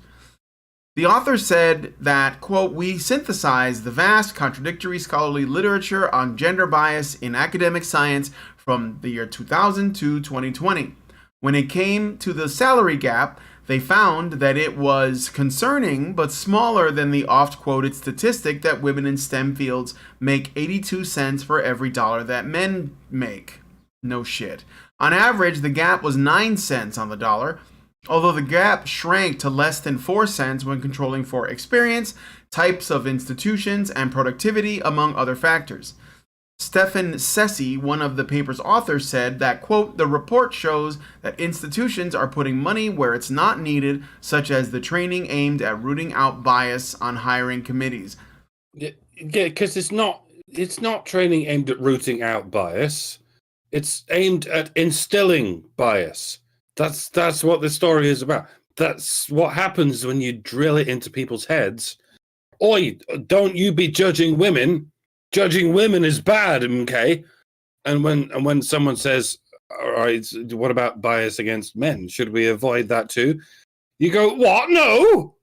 The author said that, quote, we synthesized the vast contradictory scholarly literature on gender bias in academic science from the year 2000 to 2020. When it came to the salary gap, they found that it was concerning but smaller than the oft-quoted statistic that women in STEM fields make 82 cents for every dollar that men make. No shit. On average, the gap was 9 cents on the dollar, although the gap shrank to less than 4 cents when controlling for experience, types of institutions, and productivity, among other factors. Stefan Sessi, one of the paper's authors, said that, quote, the report shows that institutions are putting money where it's not needed, such as the training aimed at rooting out bias on hiring committees. Yeah, because it's not training aimed at rooting out bias. It's aimed at instilling bias. That's what the story is about. That's what happens when you drill it into people's heads. Oi, don't you be judging women. Judging women is bad, okay? And when someone says, all right, what about bias against men? Should we avoid that too? You go, what? No!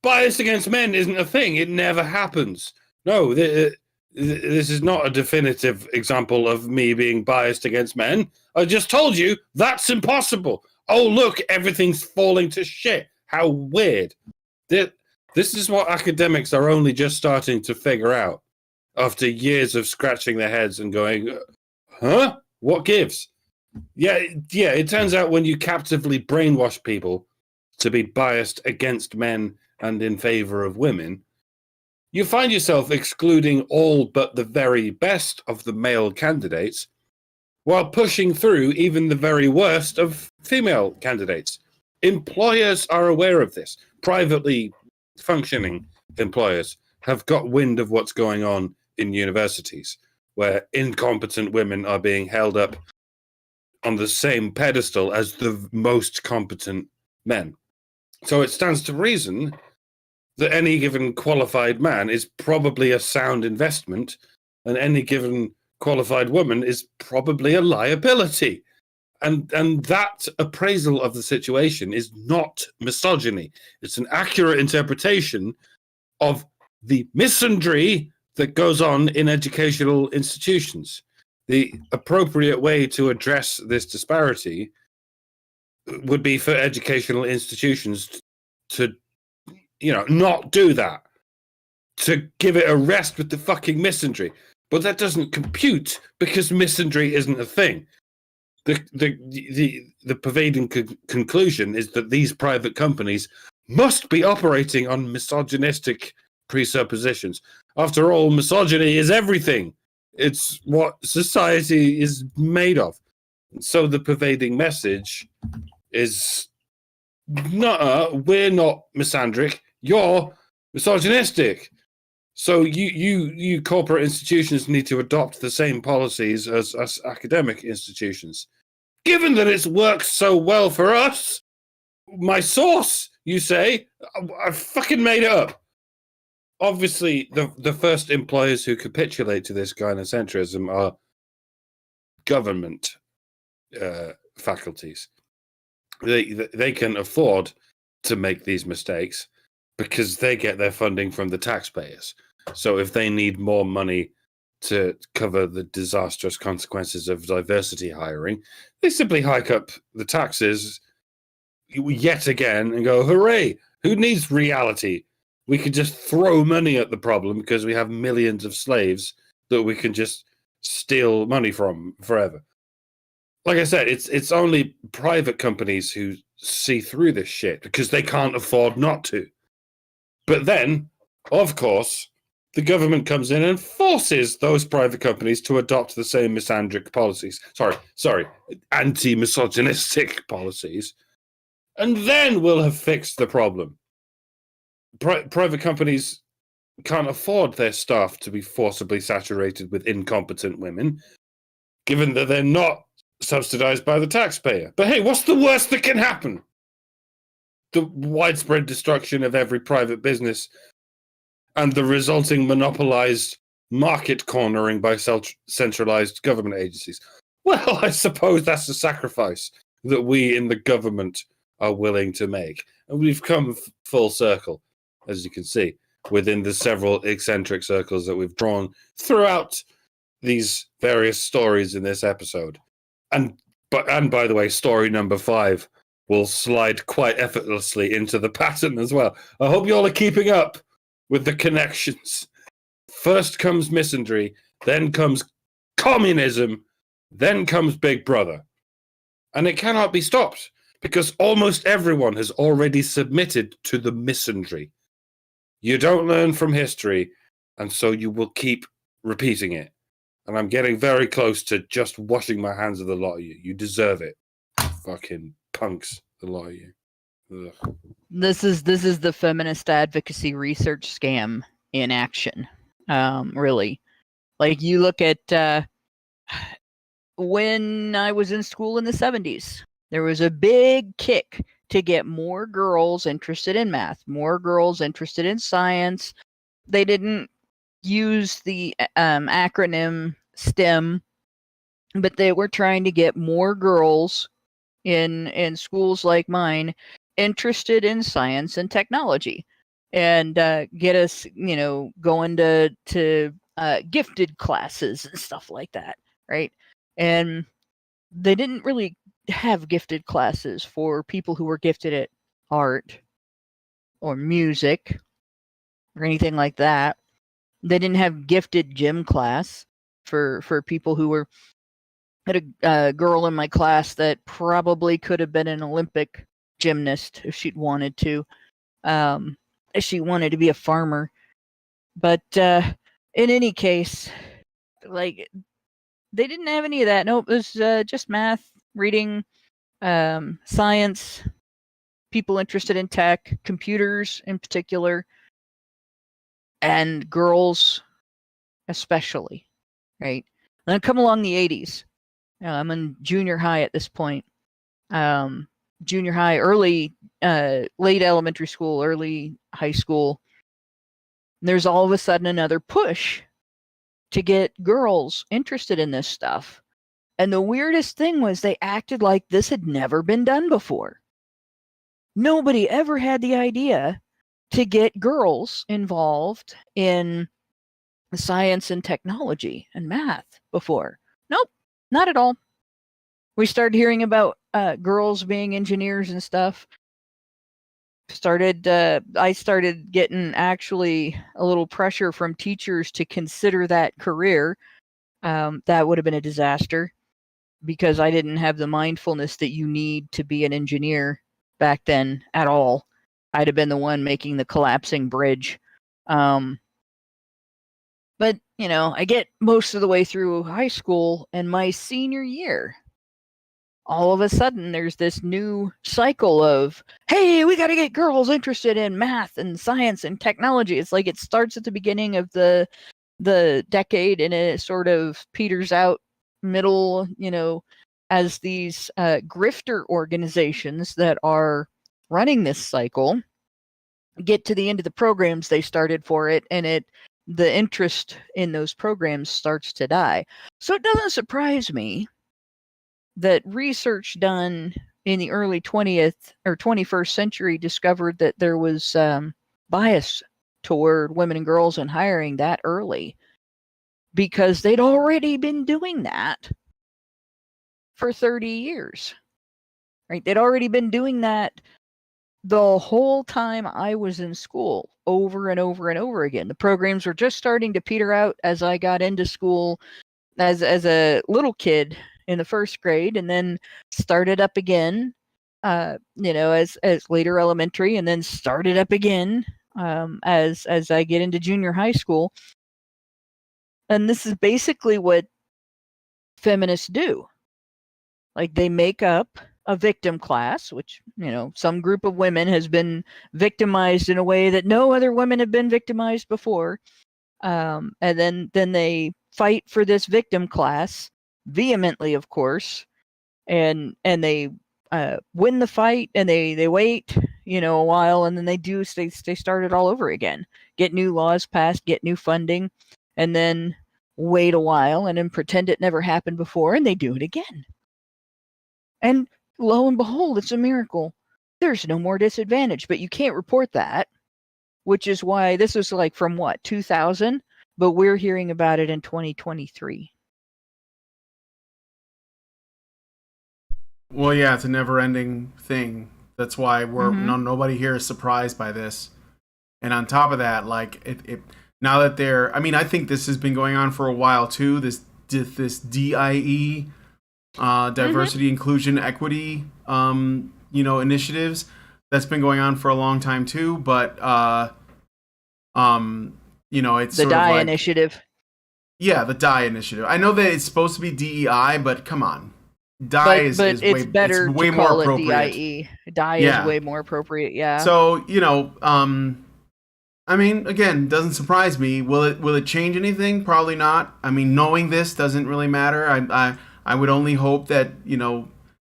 Bias against men isn't a thing. It never happens. No, this is not a definitive example of me being biased against men. I just told you that's impossible. Oh, look, everything's falling to shit. How weird. This is what academics are only just starting to figure out after years of scratching their heads and going, huh? What gives? Yeah, it turns out when you captively brainwash people to be biased against men and in favor of women, you find yourself excluding all but the very best of the male candidates while pushing through even the very worst of female candidates. Employers are aware of this. Privately functioning employers have got wind of what's going on in universities, where incompetent women are being held up on the same pedestal as the most competent men. So it stands to reason that any given qualified man is probably a sound investment, and any given qualified woman is probably a liability. And that appraisal of the situation is not misogyny. It's an accurate interpretation of the misandry that goes on in educational institutions. The appropriate way to address this disparity would be for educational institutions to, not do that, to give it a rest with the fucking misandry. But that doesn't compute because misandry isn't a thing. The pervading conclusion is that these private companies must be operating on misogynistic presuppositions. After all, misogyny is everything. It's what society is made of. So the pervading message is, we're not misandric. You're misogynistic. So you corporate institutions need to adopt the same policies as academic institutions. Given that it's worked so well for us, my source, you say, I fucking made it up. Obviously, the first employers who capitulate to this gynocentrism are government faculties. They can afford to make these mistakes because they get their funding from the taxpayers. So if they need more money to cover the disastrous consequences of diversity hiring, they simply hike up the taxes yet again and go, hooray, who needs reality? We could just throw money at the problem because we have millions of slaves that we can just steal money from forever. Like I said, it's only private companies who see through this shit because they can't afford not to. But then, of course, the government comes in and forces those private companies to adopt the same misandric policies. Sorry, anti-misogynistic policies. And then we'll have fixed the problem. Private companies can't afford their staff to be forcibly saturated with incompetent women, given that they're not subsidized by the taxpayer. But hey, what's the worst that can happen? The widespread destruction of every private business and the resulting monopolized market cornering by centralized government agencies. Well, I suppose that's the sacrifice that we in the government are willing to make. And we've come full circle, as you can see, within the several eccentric circles that we've drawn throughout these various stories in this episode. And by the way, story number 5 will slide quite effortlessly into the pattern as well. I hope you all are keeping up with the connections. First comes misandry, then comes communism, then comes Big Brother. And it cannot be stopped because almost everyone has already submitted to the misandry. You don't learn from history, and so you will keep repeating it. And I'm getting very close to just washing my hands of the lot of you. You deserve it. Fucking punks, the lot of you. Ugh. This is the feminist advocacy research scam in action. Really. Like, you look at when I was in school in the 70s, there was a big kick to get more girls interested in math, more girls interested in science. They didn't use the acronym STEM, but they were trying to get more girls in schools like mine interested in science and technology, and get us, going to gifted classes and stuff like that, right? And they didn't really have gifted classes for people who were gifted at art or music or anything like that. They didn't have gifted gym class for people who were. I had a girl in my class that probably could have been an Olympic gymnast if she'd wanted to. She wanted to be a farmer. But in any case, like, they didn't have any of that. Nope, it was just math, reading, science, people interested in tech, computers in particular, and girls especially, right? Then come along the 80s. I'm in junior high at this point. junior high, late elementary school, early high school, there's all of a sudden another push to get girls interested in this stuff. And the weirdest thing was they acted like this had never been done before. Nobody ever had the idea to get girls involved in science and technology and math before. Nope, not at all. We started hearing about girls being engineers and stuff. I started getting actually a little pressure from teachers to consider that career. That would have been a disaster because I didn't have the mindfulness that you need to be an engineer back then at all. I'd have been the one making the collapsing bridge. But, I get most of the way through high school, and my senior year, all of a sudden there's this new cycle of, hey, we got to get girls interested in math and science and technology. It's like it starts at the beginning of the decade and it sort of peters out middle, as these grifter organizations that are running this cycle get to the end of the programs they started for it, and the interest in those programs starts to die. So it doesn't surprise me that research done in the early 20th or 21st century discovered that there was bias toward women and girls in hiring that early, because they'd already been doing that for 30 years, right? They'd already been doing that the whole time I was in school, over and over and over again. The programs were just starting to peter out as I got into school as a little kid in the first grade, and then started up again, as later elementary, and then started up again as I get into junior high school. And this is basically what feminists do. Like, they make up a victim class, which, some group of women has been victimized in a way that no other women have been victimized before. And then they fight for this victim class vehemently, of course, and they win the fight, and they wait, a while, and then they start it all over again, get new laws passed, get new funding, and then wait a while and then pretend it never happened before, and they do it again. And lo and behold, it's a miracle. There's no more disadvantage, but you can't report that, which is why this is like from 2000, but we're hearing about it in 2023. Well, yeah, it's a never-ending thing. That's why nobody here is surprised by this. And on top of that, like it now that I think this has been going on for a while too. This DIE, diversity, inclusion, equity, initiatives, that's been going on for a long time too. But it's the sort DIE of like, initiative. Yeah, the DIE initiative. I know that it's supposed to be DEI, but come on. DIE is way more appropriate. DIE. DIE is way more appropriate, yeah. So, again, doesn't surprise me. Will it change anything? Probably not. I mean, knowing this doesn't really matter. I would only hope that,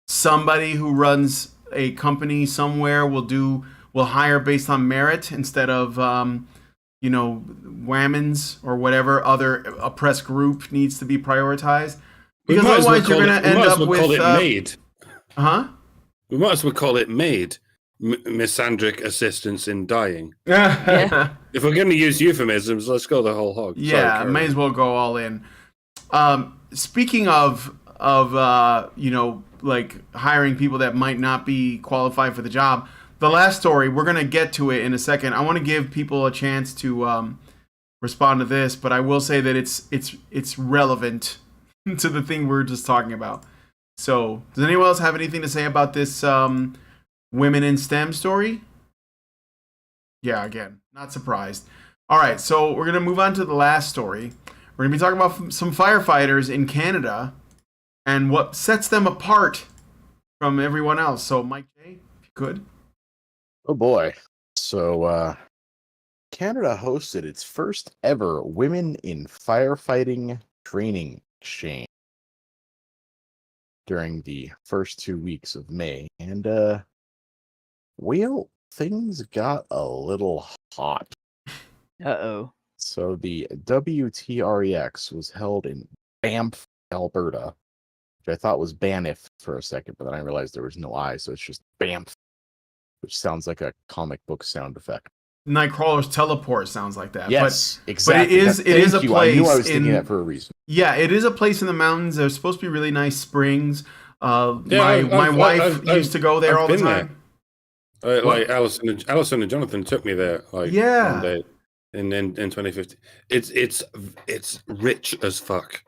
somebody who runs a company somewhere will hire based on merit instead of whammons or whatever other oppressed group needs to be prioritized. Because otherwise you're going to end up with... call it MAID. Huh? We might as well call it MAID. Misandric assistance in dying. Yeah. If we're going to use euphemisms, let's go the whole hog. Yeah, may as well go all in. Speaking of like hiring people that might not be qualified for the job, the last story, we're going to get to it in a second. I want to give people a chance to respond to this, but I will say that it's relevant to the thing we're just talking about. So, does anyone else have anything to say about this women in STEM story? Yeah, again, not surprised. All right, so we're going to move on to the last story. We're going to be talking about some firefighters in Canada and what sets them apart from everyone else. So, Mike J, if you could. Oh boy. So, Canada hosted its first ever Women in Firefighting training exchange during the first 2 weeks of May. And Well, things got a little hot. Uh-oh. So the WTREX was held in Banff, Alberta, which I thought was Banff for a second, but then I realized there was no I, so it's just Banff, which sounds like a comic book sound effect. Nightcrawler's teleport sounds like that. Yes, but exactly. it is a place. I knew I was thinking that for a reason. Yeah, it is a place in the mountains. There's supposed to be really nice springs. Yeah, my wife used to go there all the time. Like Alison and Jonathan took me there. Like one day in 2015. It's rich as fuck.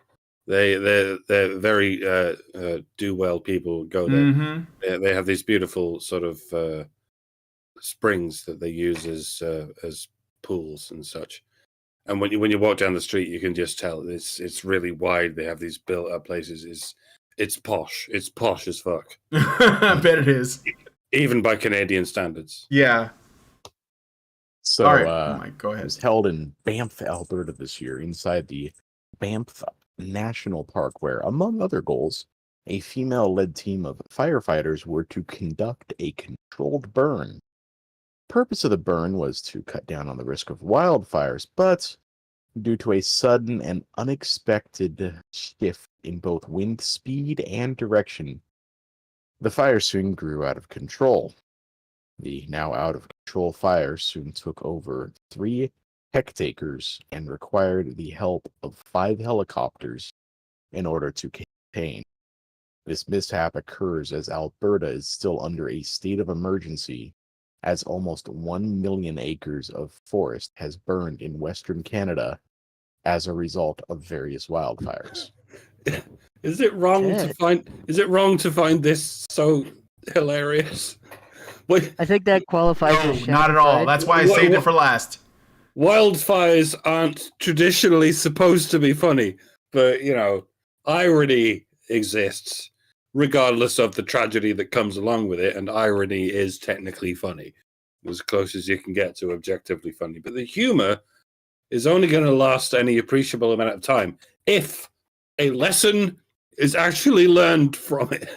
They're very do well people go there. Mm-hmm. They have these beautiful sort of springs that they use as pools and such. And when you walk down the street, you can just tell it's really wide. They have these built up places. It's posh. It's posh as fuck. I bet it is. Even by Canadian standards. Yeah. So, all right, Mike, go ahead. It was held in Banff, Alberta this year, inside the Banff National Park, where, among other goals, a female-led team of firefighters were to conduct a controlled burn. The purpose of the burn was to cut down on the risk of wildfires, but due to a sudden and unexpected shift in both wind speed and direction, the fire soon grew out of control. The now out-of-control fire soon took over 3 hectares and required the help of 5 helicopters in order to contain. This mishap occurs as Alberta is still under a state of emergency, as almost 1 million acres of forest has burned in Western Canada as a result of various wildfires. Is it wrong to find this so hilarious? I think that qualifies as not at all. That's why I saved it for last. Wildfires aren't traditionally supposed to be funny, but irony exists regardless of the tragedy that comes along with it, and irony is technically funny, as close as you can get to objectively funny. But the humor is only going to last any appreciable amount of time if a lesson is actually learned from it.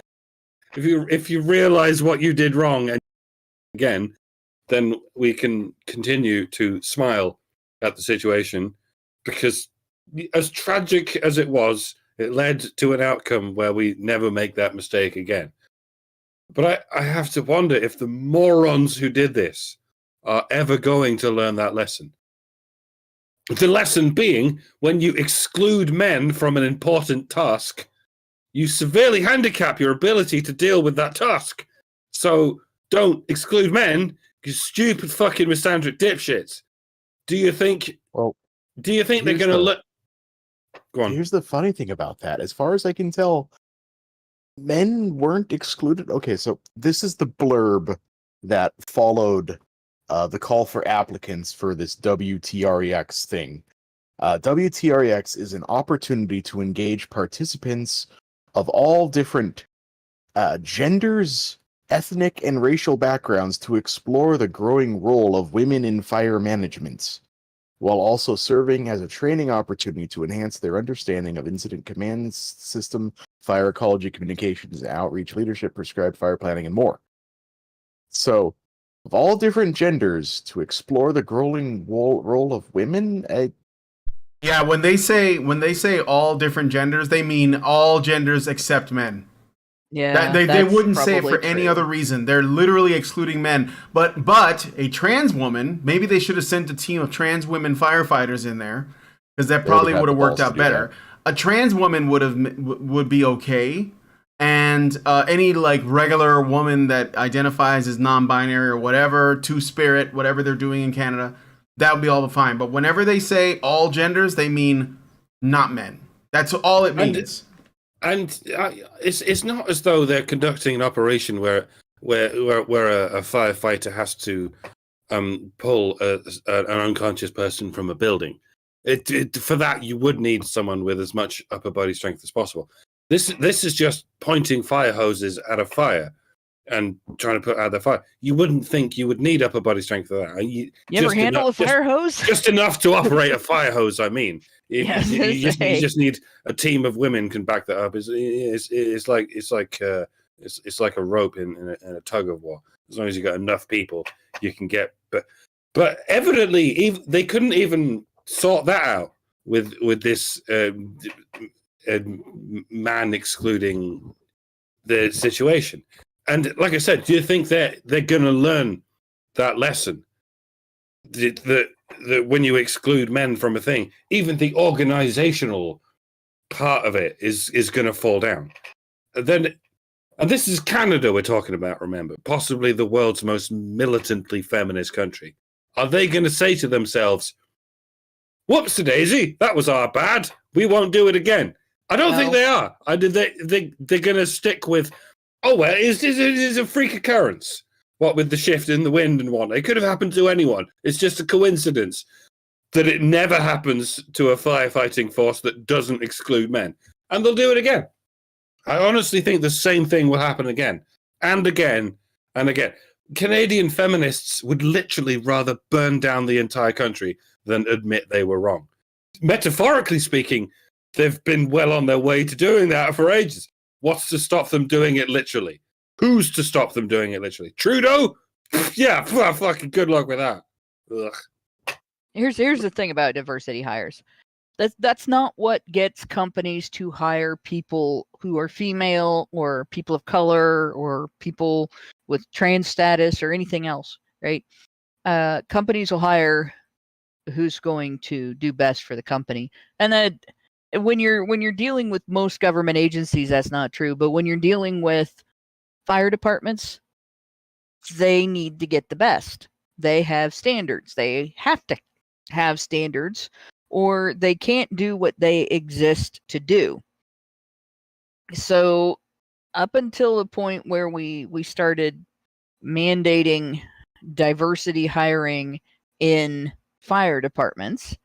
If you realize what you did wrong and again, then we can continue to smile at the situation, because as tragic as it was, it led to an outcome where we never make that mistake again. But I have to wonder if the morons who did this are ever going to learn that lesson. The lesson being, when you exclude men from an important task, you severely handicap your ability to deal with that task. So don't exclude men, you stupid fucking misandric dipshits. Do you think they're going to look? Go on. Here's the funny thing about that. As far as I can tell, men weren't excluded. Okay, so this is the blurb that followed the call for applicants for this WTREX thing. WTREX is an opportunity to engage participants of all different genders, ethnic, and racial backgrounds to explore the growing role of women in fire management, while also serving as a training opportunity to enhance their understanding of incident command system, fire ecology, communications, outreach, leadership, prescribed fire planning, and more. So, of all different genders, to explore the growing role of women. Yeah, when they say all different genders, they mean all genders except men. Yeah, they wouldn't say it for true. any other reason. They're literally excluding men. But a trans woman, maybe they should have sent a team of trans women firefighters in there, because that probably would have worked out better. A trans woman would be okay, and any like regular woman that identifies as non-binary or whatever, two-spirit, whatever they're doing in Canada, that would be all fine. But whenever they say all genders, they mean not men. That's all it means. And it's not as though they're conducting an operation where a firefighter has to pull an unconscious person from a building. For that, you would need someone with as much upper body strength as possible. This is just pointing fire hoses at a fire and trying to put out the fire. You wouldn't think you would need upper body strength for that. You ever handle a fire hose? Just enough to operate a fire hose, I mean. You just need a team of women can back that up. It's like a rope in a tug of war. As long as you got enough people, you can get. But evidently, they couldn't even sort that out with this man excluding the situation. And like I said, do you think they're going to learn that lesson? That when you exclude men from a thing, even the organizational part of it is going to fall down. And this is Canada we're talking about, remember, possibly the world's most militantly feminist country. Are they going to say to themselves, whoops-a-daisy, that was our bad, we won't do it again? I don't think they are. They're going to stick with, oh, well, it's a freak occurrence. What with the shift in the wind and whatnot. It could have happened to anyone. It's just a coincidence that it never happens to a firefighting force that doesn't exclude men. And they'll do it again. I honestly think the same thing will happen again and again and again. Canadian feminists would literally rather burn down the entire country than admit they were wrong. Metaphorically speaking, they've been well on their way to doing that for ages. What's to stop them doing it literally? Who's to stop them doing it literally? Trudeau? Yeah, fucking good luck with that. Ugh. Here's the thing about diversity hires. That's not what gets companies to hire people who are female or people of color or people with trans status or anything else, right? Companies will hire who's going to do best for the company. And that when you're dealing with most government agencies, that's not true. But when you're dealing with fire departments, they need to get the best. They have standards. They have to have standards, or they can't do what they exist to do. So up until the point where we started mandating diversity hiring in fire departments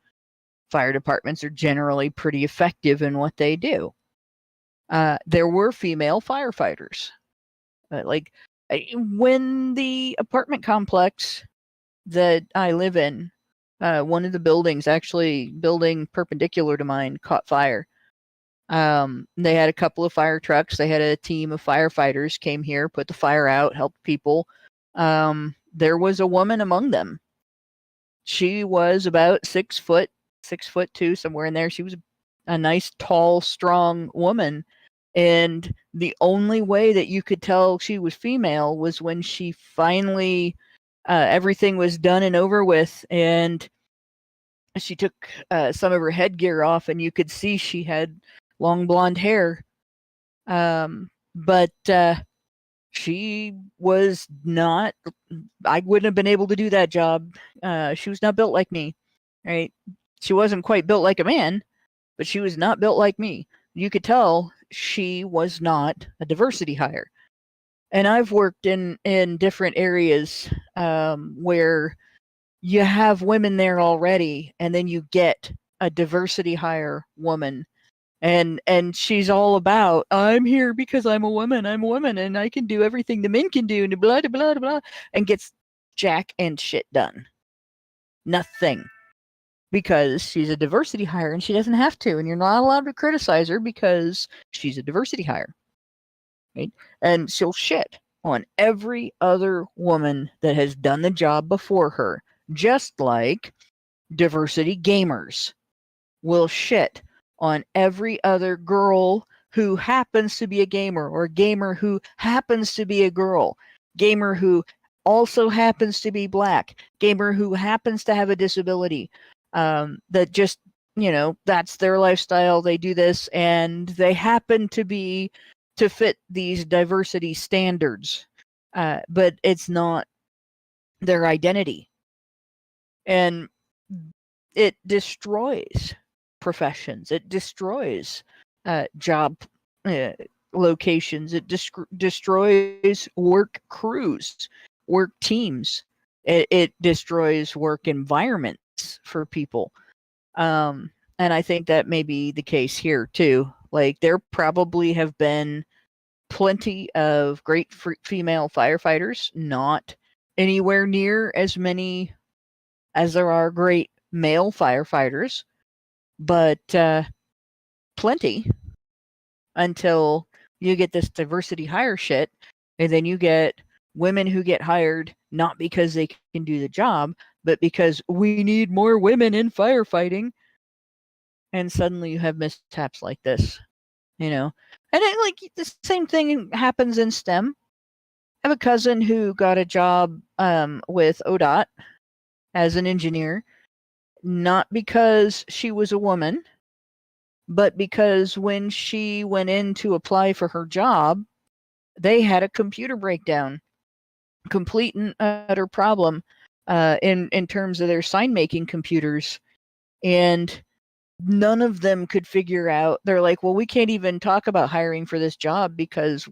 are generally pretty effective in what they do. There were female firefighters. When the apartment complex that I live in, one of the buildings, actually building perpendicular to mine, caught fire. They had a couple of fire trucks. They had a team of firefighters came here, put the fire out, helped people. There was a woman among them. She was about 6'2", somewhere in there. She was a nice, tall, strong woman. And the only way that you could tell she was female was when she finally, everything was done and over with, and she took some of her headgear off, and you could see she had long blonde hair. But she was not, I wouldn't have been able to do that job. She was not built like me, right? She wasn't quite built like a man, but she was not built like me. You could tell she was not a diversity hire. And I've worked in different areas where you have women there already, and then you get a diversity hire woman, and she's all about, I'm here because I'm a woman, and I can do everything the men can do, and blah, blah, blah, blah, and gets jack and shit done. Nothing. Because she's a diversity hire and she doesn't have to, and you're not allowed to criticize her because she's a diversity hire. Right? And she'll shit on every other woman that has done the job before her, just like diversity gamers will shit on every other girl who happens to be a gamer, or a gamer who happens to be a girl, gamer who also happens to be black, gamer who happens to have a disability. That just, that's their lifestyle. They do this, and they happen to fit these diversity standards, but it's not their identity. And it destroys professions. It destroys job locations. It destroys work crews, work teams. It destroys work environments for people. And I think that may be the case here too. Like, there probably have been plenty of great female firefighters, not anywhere near as many as there are great male firefighters, but plenty, until you get this diversity hire shit, and then you get women who get hired not because they can do the job, but because we need more women in firefighting. And suddenly you have mishaps like this, And like the same thing happens in STEM. I have a cousin who got a job with ODOT as an engineer, not because she was a woman, but because when she went in to apply for her job, they had a computer breakdown, complete and utter problem in terms of their sign making computers, and none of them could figure out. They're like, well, we can't even talk about hiring for this job because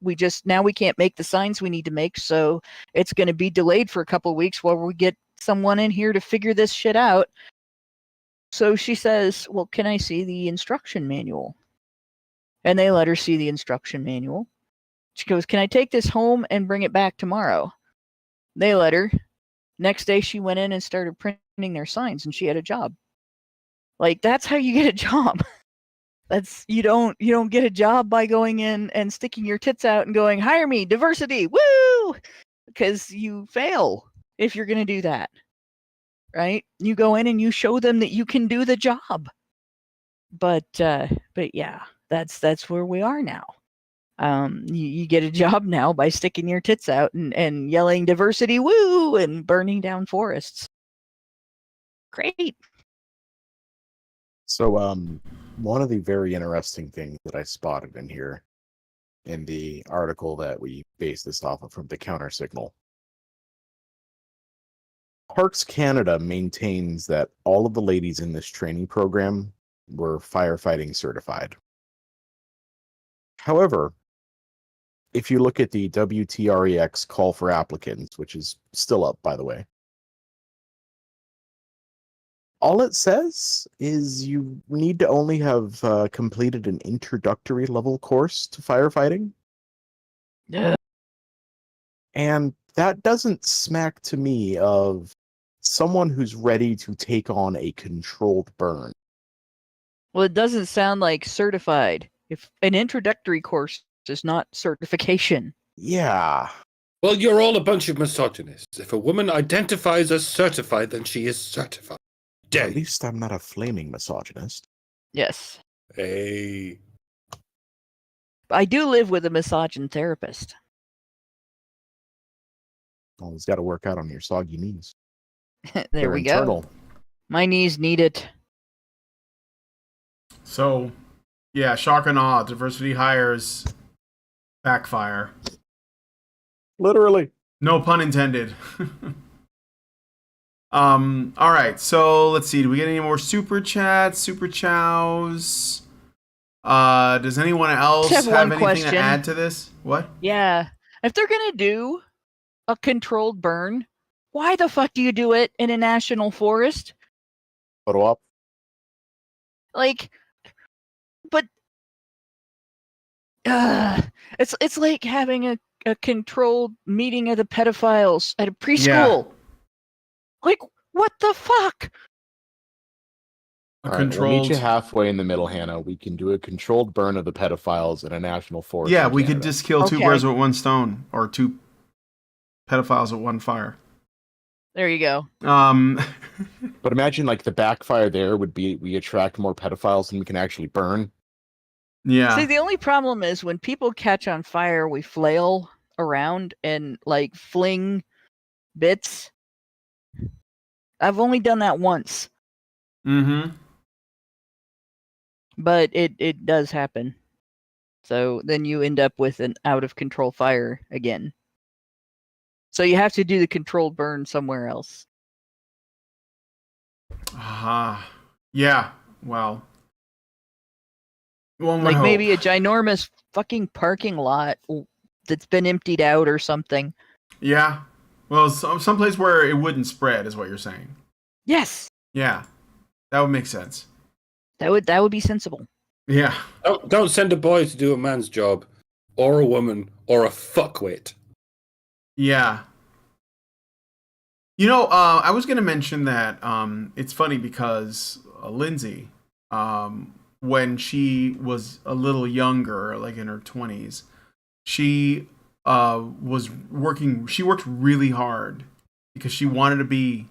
we can't make the signs we need to make, so it's going to be delayed for a couple of weeks while we get someone in here to figure this shit out. So she says, well, can I see the instruction manual? And they let her see the instruction manual. She goes, can I take this home and bring it back tomorrow? They let her. Next day she went in and started printing their signs, and she had a job. Like, that's how you get a job. That's you don't get a job by going in and sticking your tits out and going, hire me, diversity, woo! Because you fail if you're going to do that. Right? You go in and you show them that you can do the job. But yeah, that's where we are now. You get a job now by sticking your tits out and yelling diversity, woo, and burning down forests. Great. So, one of the very interesting things that I spotted in here in the article that we based this off of from the Counter Signal. Parks Canada maintains that all of the ladies in this training program were firefighting certified. However, if you look at the WTREX call for applicants, which is still up, by the way, all it says is you need to only have completed an introductory level course to firefighting. Yeah. And that doesn't smack to me of someone who's ready to take on a controlled burn. Well, it doesn't sound like certified. If an introductory course is not certification. Yeah. Well, you're all a bunch of misogynists. If a woman identifies as certified, then she is certified. At least I'm not a flaming misogynist. Yes. Hey. I do live with a misogyn therapist. Well, he's got to work out on your soggy knees. There They're we internal. go. My knees need it. So, yeah, shock and awe. Diversity hires backfire. Literally. No pun intended. All right, so let's see. Do we get any more super chats, super chows? Does anyone else Just have have one anything question. to add to this? What? Yeah. If they're going to do a controlled burn, why the fuck do you do it in a national forest? Photo op. Like, but it's like having a controlled meeting of the pedophiles at a preschool. Yeah. Like, what the fuck? All right, we'll meet you halfway in the middle, Hannah. We can do a controlled burn of the pedophiles in a national forest. Yeah, in we could Canada. just kill two Okay. birds with one stone, or two pedophiles with one fire. There you go. But imagine, like, the backfire there would be we attract more pedophiles than we can actually burn. Yeah. See, the only problem is when people catch on fire, we flail around and like fling bits. I've only done that once, Mm-hmm. but it does happen. So then you end up with an out of control fire again. So you have to do the controlled burn somewhere else. Yeah. Well. One would Like hope. maybe a ginormous fucking parking lot that's been emptied out or something. Yeah. Well, someplace where it wouldn't spread is what you're saying. Yes, Yeah. That would make sense. that would be sensible. Yeah. Don't send a boy to do a man's job, or a woman, or a fuckwit. Yeah. You know, I was going to mention that it's funny because Lindsay, when she was a little younger, like in her 20s, she was working. She worked really hard because she wanted to be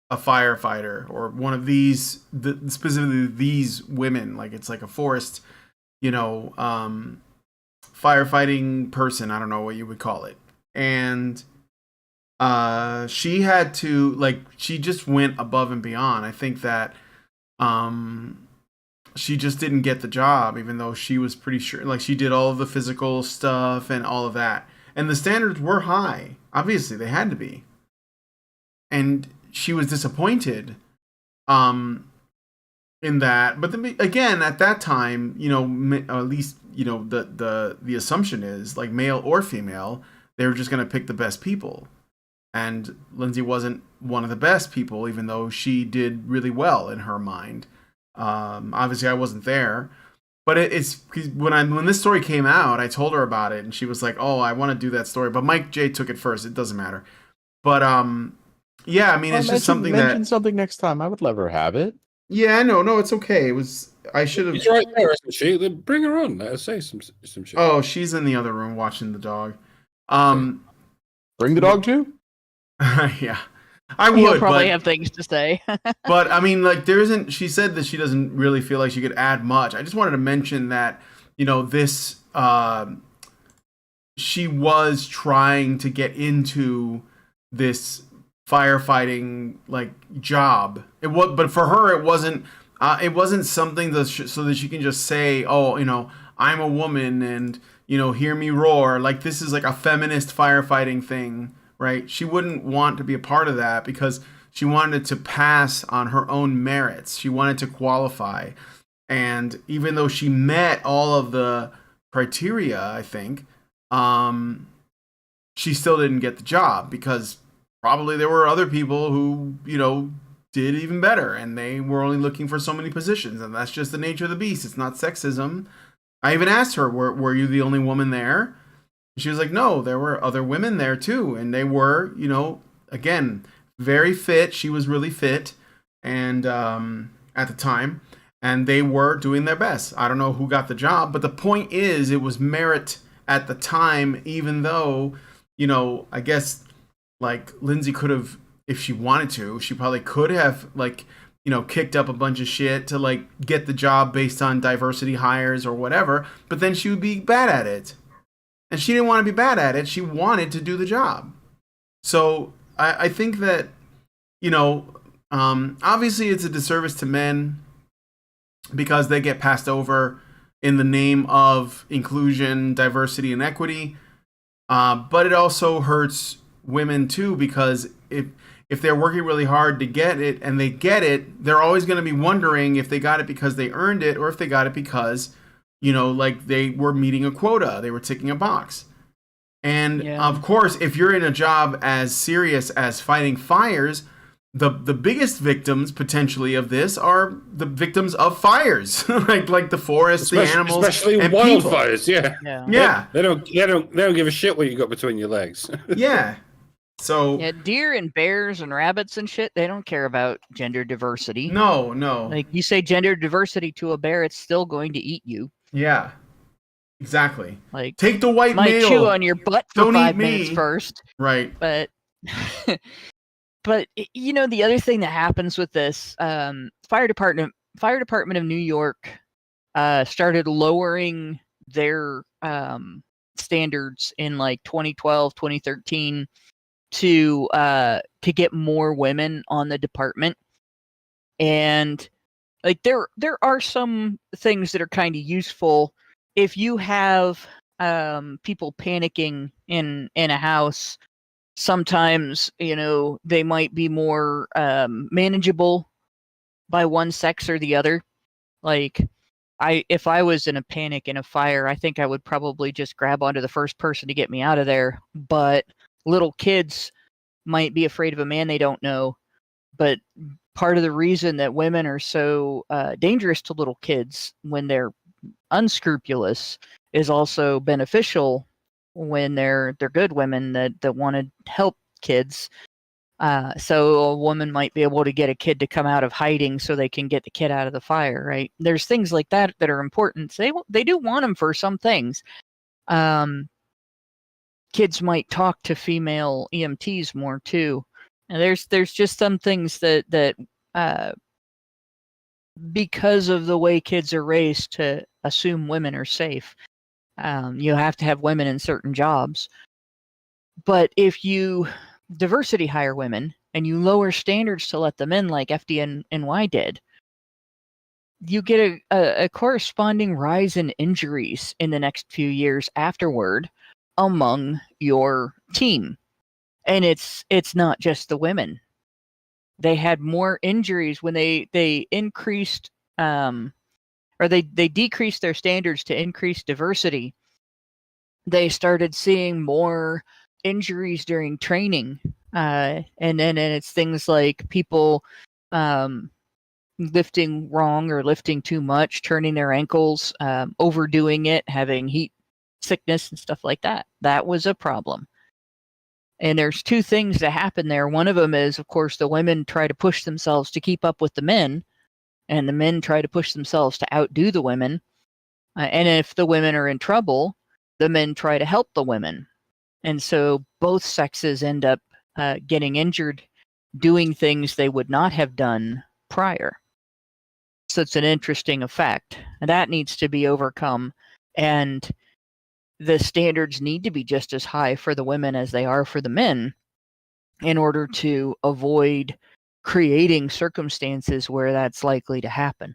a firefighter or one of these, specifically these women. Like it's like a forest, firefighting person. I don't know what you would call it. And she had to, like, she just went above and beyond. I think that she just didn't get the job, even though she was pretty sure, like, she did all of the physical stuff and all of that. And the standards were high. Obviously, they had to be. And she was disappointed in that. But then, again, at that time, at least, the assumption is, like, male or female, they were just going to pick the best people. And Lindsay wasn't one of the best people, even though she did really well in her mind. Obviously, I wasn't there. But it's when this story came out, I told her about it, and she was like, "Oh, I want to do that story." But Mike J took it first. It doesn't matter. But yeah, I mean, it's just something mention something next time. I would let her have it. Yeah, no, it's okay. It was. I should have. She's right there, isn't she? Then bring her on. Let her say some shit. Oh, she's in the other room watching the dog. Bring the dog too. Yeah, I would. He'll probably have things to say. But I mean, like, there isn't. She said that she doesn't really feel like she could add much. I just wanted to mention that this. She was trying to get into this firefighting like job. But for her, it wasn't. It wasn't something so that she can just say, "Oh, I'm a woman and hear me roar." Like, this is like a feminist firefighting thing. Right? She wouldn't want to be a part of that because she wanted to pass on her own merits. She wanted to qualify. And even though she met all of the criteria, I think, she still didn't get the job because probably there were other people who, did even better. And they were only looking for so many positions. And that's just the nature of the beast. It's not sexism. I even asked her, were you the only woman there? She was like, no, there were other women there too. And they were, again, very fit. She was really fit and at the time. And they were doing their best. I don't know who got the job. But the point is, it was merit at the time, even though, I guess, like, Lindsay could have, if she wanted to, she probably could have, like, kicked up a bunch of shit to, like, get the job based on diversity hires or whatever. But then she would be bad at it. And she didn't want to be bad at it. She wanted to do the job. So I think that, obviously it's a disservice to men because they get passed over in the name of inclusion, diversity, and equity. But it also hurts women too because if they're working really hard to get it and they get it, they're always going to be wondering if they got it because they earned it or if they got it because like they were meeting a quota, they were ticking a box. And of course, if you're in a job as serious as fighting fires, the biggest victims potentially of this are the victims of fires, like the forest, the animals, especially and wildfires. Yeah. They don't give a shit what you got between your legs. Yeah. So deer and bears and rabbits and shit, they don't care about gender diversity. No. Like, you say gender diversity to a bear, it's still going to eat you. Yeah. Exactly. Like, take the white might male. Chew on your butt for Don't 5 eat me. minutes first. Right. But the other thing that happens with this, fire department of New York started lowering their standards in like 2012, 2013 to get more women on the department. And like there are some things that are kind of useful if you have people panicking in a house. Sometimes they might be more manageable by one sex or the other. Like, if I was in a panic in a fire, I think I would probably just grab onto the first person to get me out of there. But little kids might be afraid of a man they don't know. But part of the reason that women are so dangerous to little kids when they're unscrupulous is also beneficial when they're good women that want to help kids. So a woman might be able to get a kid to come out of hiding so they can get the kid out of the fire, right? There's things like that are important. So they do want them for some things. kids might talk to female EMTs more too. And there's just some things that because of the way kids are raised to assume women are safe, you have to have women in certain jobs. But if you diversity hire women and you lower standards to let them in, like FDNY did, you get a corresponding rise in injuries in the next few years afterward among your team. And it's not just the women. They had more injuries when they increased or they decreased their standards to increase diversity. They started seeing more injuries during training. And it's things like people lifting wrong or lifting too much, turning their ankles, overdoing it, having heat sickness and stuff like that. That was a problem. And there's two things that happen there. One of them is, of course, the women try to push themselves to keep up with the men, and the men try to push themselves to outdo the women. And if the women are in trouble, the men try to help the women. And so both sexes end up getting injured doing things they would not have done prior. So it's an interesting effect. And that needs to be overcome. And the standards need to be just as high for the women as they are for the men in order to avoid creating circumstances where that's likely to happen.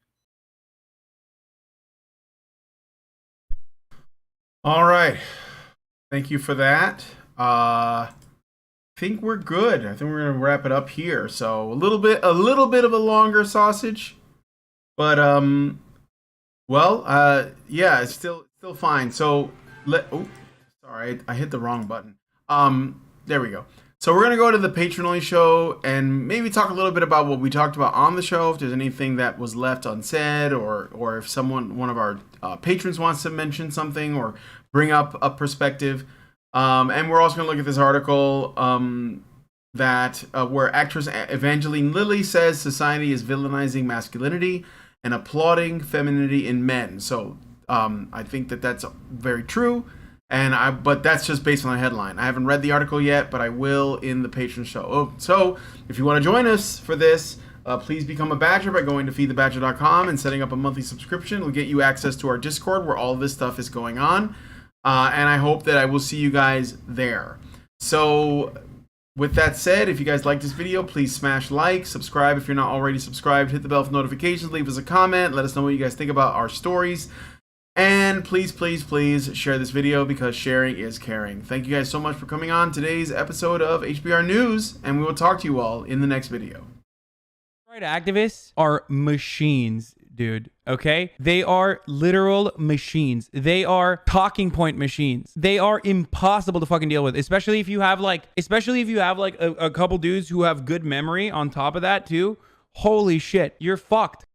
All right. Thank you for that. I think we're good. I think we're gonna wrap it up here. So a little bit of a longer sausage, but yeah, it's still fine. So sorry, I hit the wrong button. There we go. So we're gonna go to the patron only show and maybe talk a little bit about what we talked about on the show. If there's anything that was left unsaid, or if one of our patrons wants to mention something or bring up a perspective. And we're also gonna look at this article where actress Evangeline Lilly says society is villainizing masculinity and applauding femininity in men. So I think that's very true. But that's just based on the headline. I haven't read the article yet, but I will in the patron show. So if you want to join us for this, please become a Badger by going to feedthebadger.com and setting up a monthly subscription. It'll get you access to our Discord where all of this stuff is going on. And I hope that I will see you guys there. So with that said, if you guys like this video, please smash like, subscribe if you're not already subscribed, hit the bell for notifications, leave us a comment, let us know what you guys think about our stories. And please, please, please share this video because sharing is caring. Thank you guys so much for coming on today's episode of HBR News, and we will talk to you all in the next video. Right, activists are machines, dude. Okay? They are literal machines. They are talking point machines. They are impossible to fucking deal with, especially if you have like a couple dudes who have good memory on top of that too. Holy shit, you're fucked.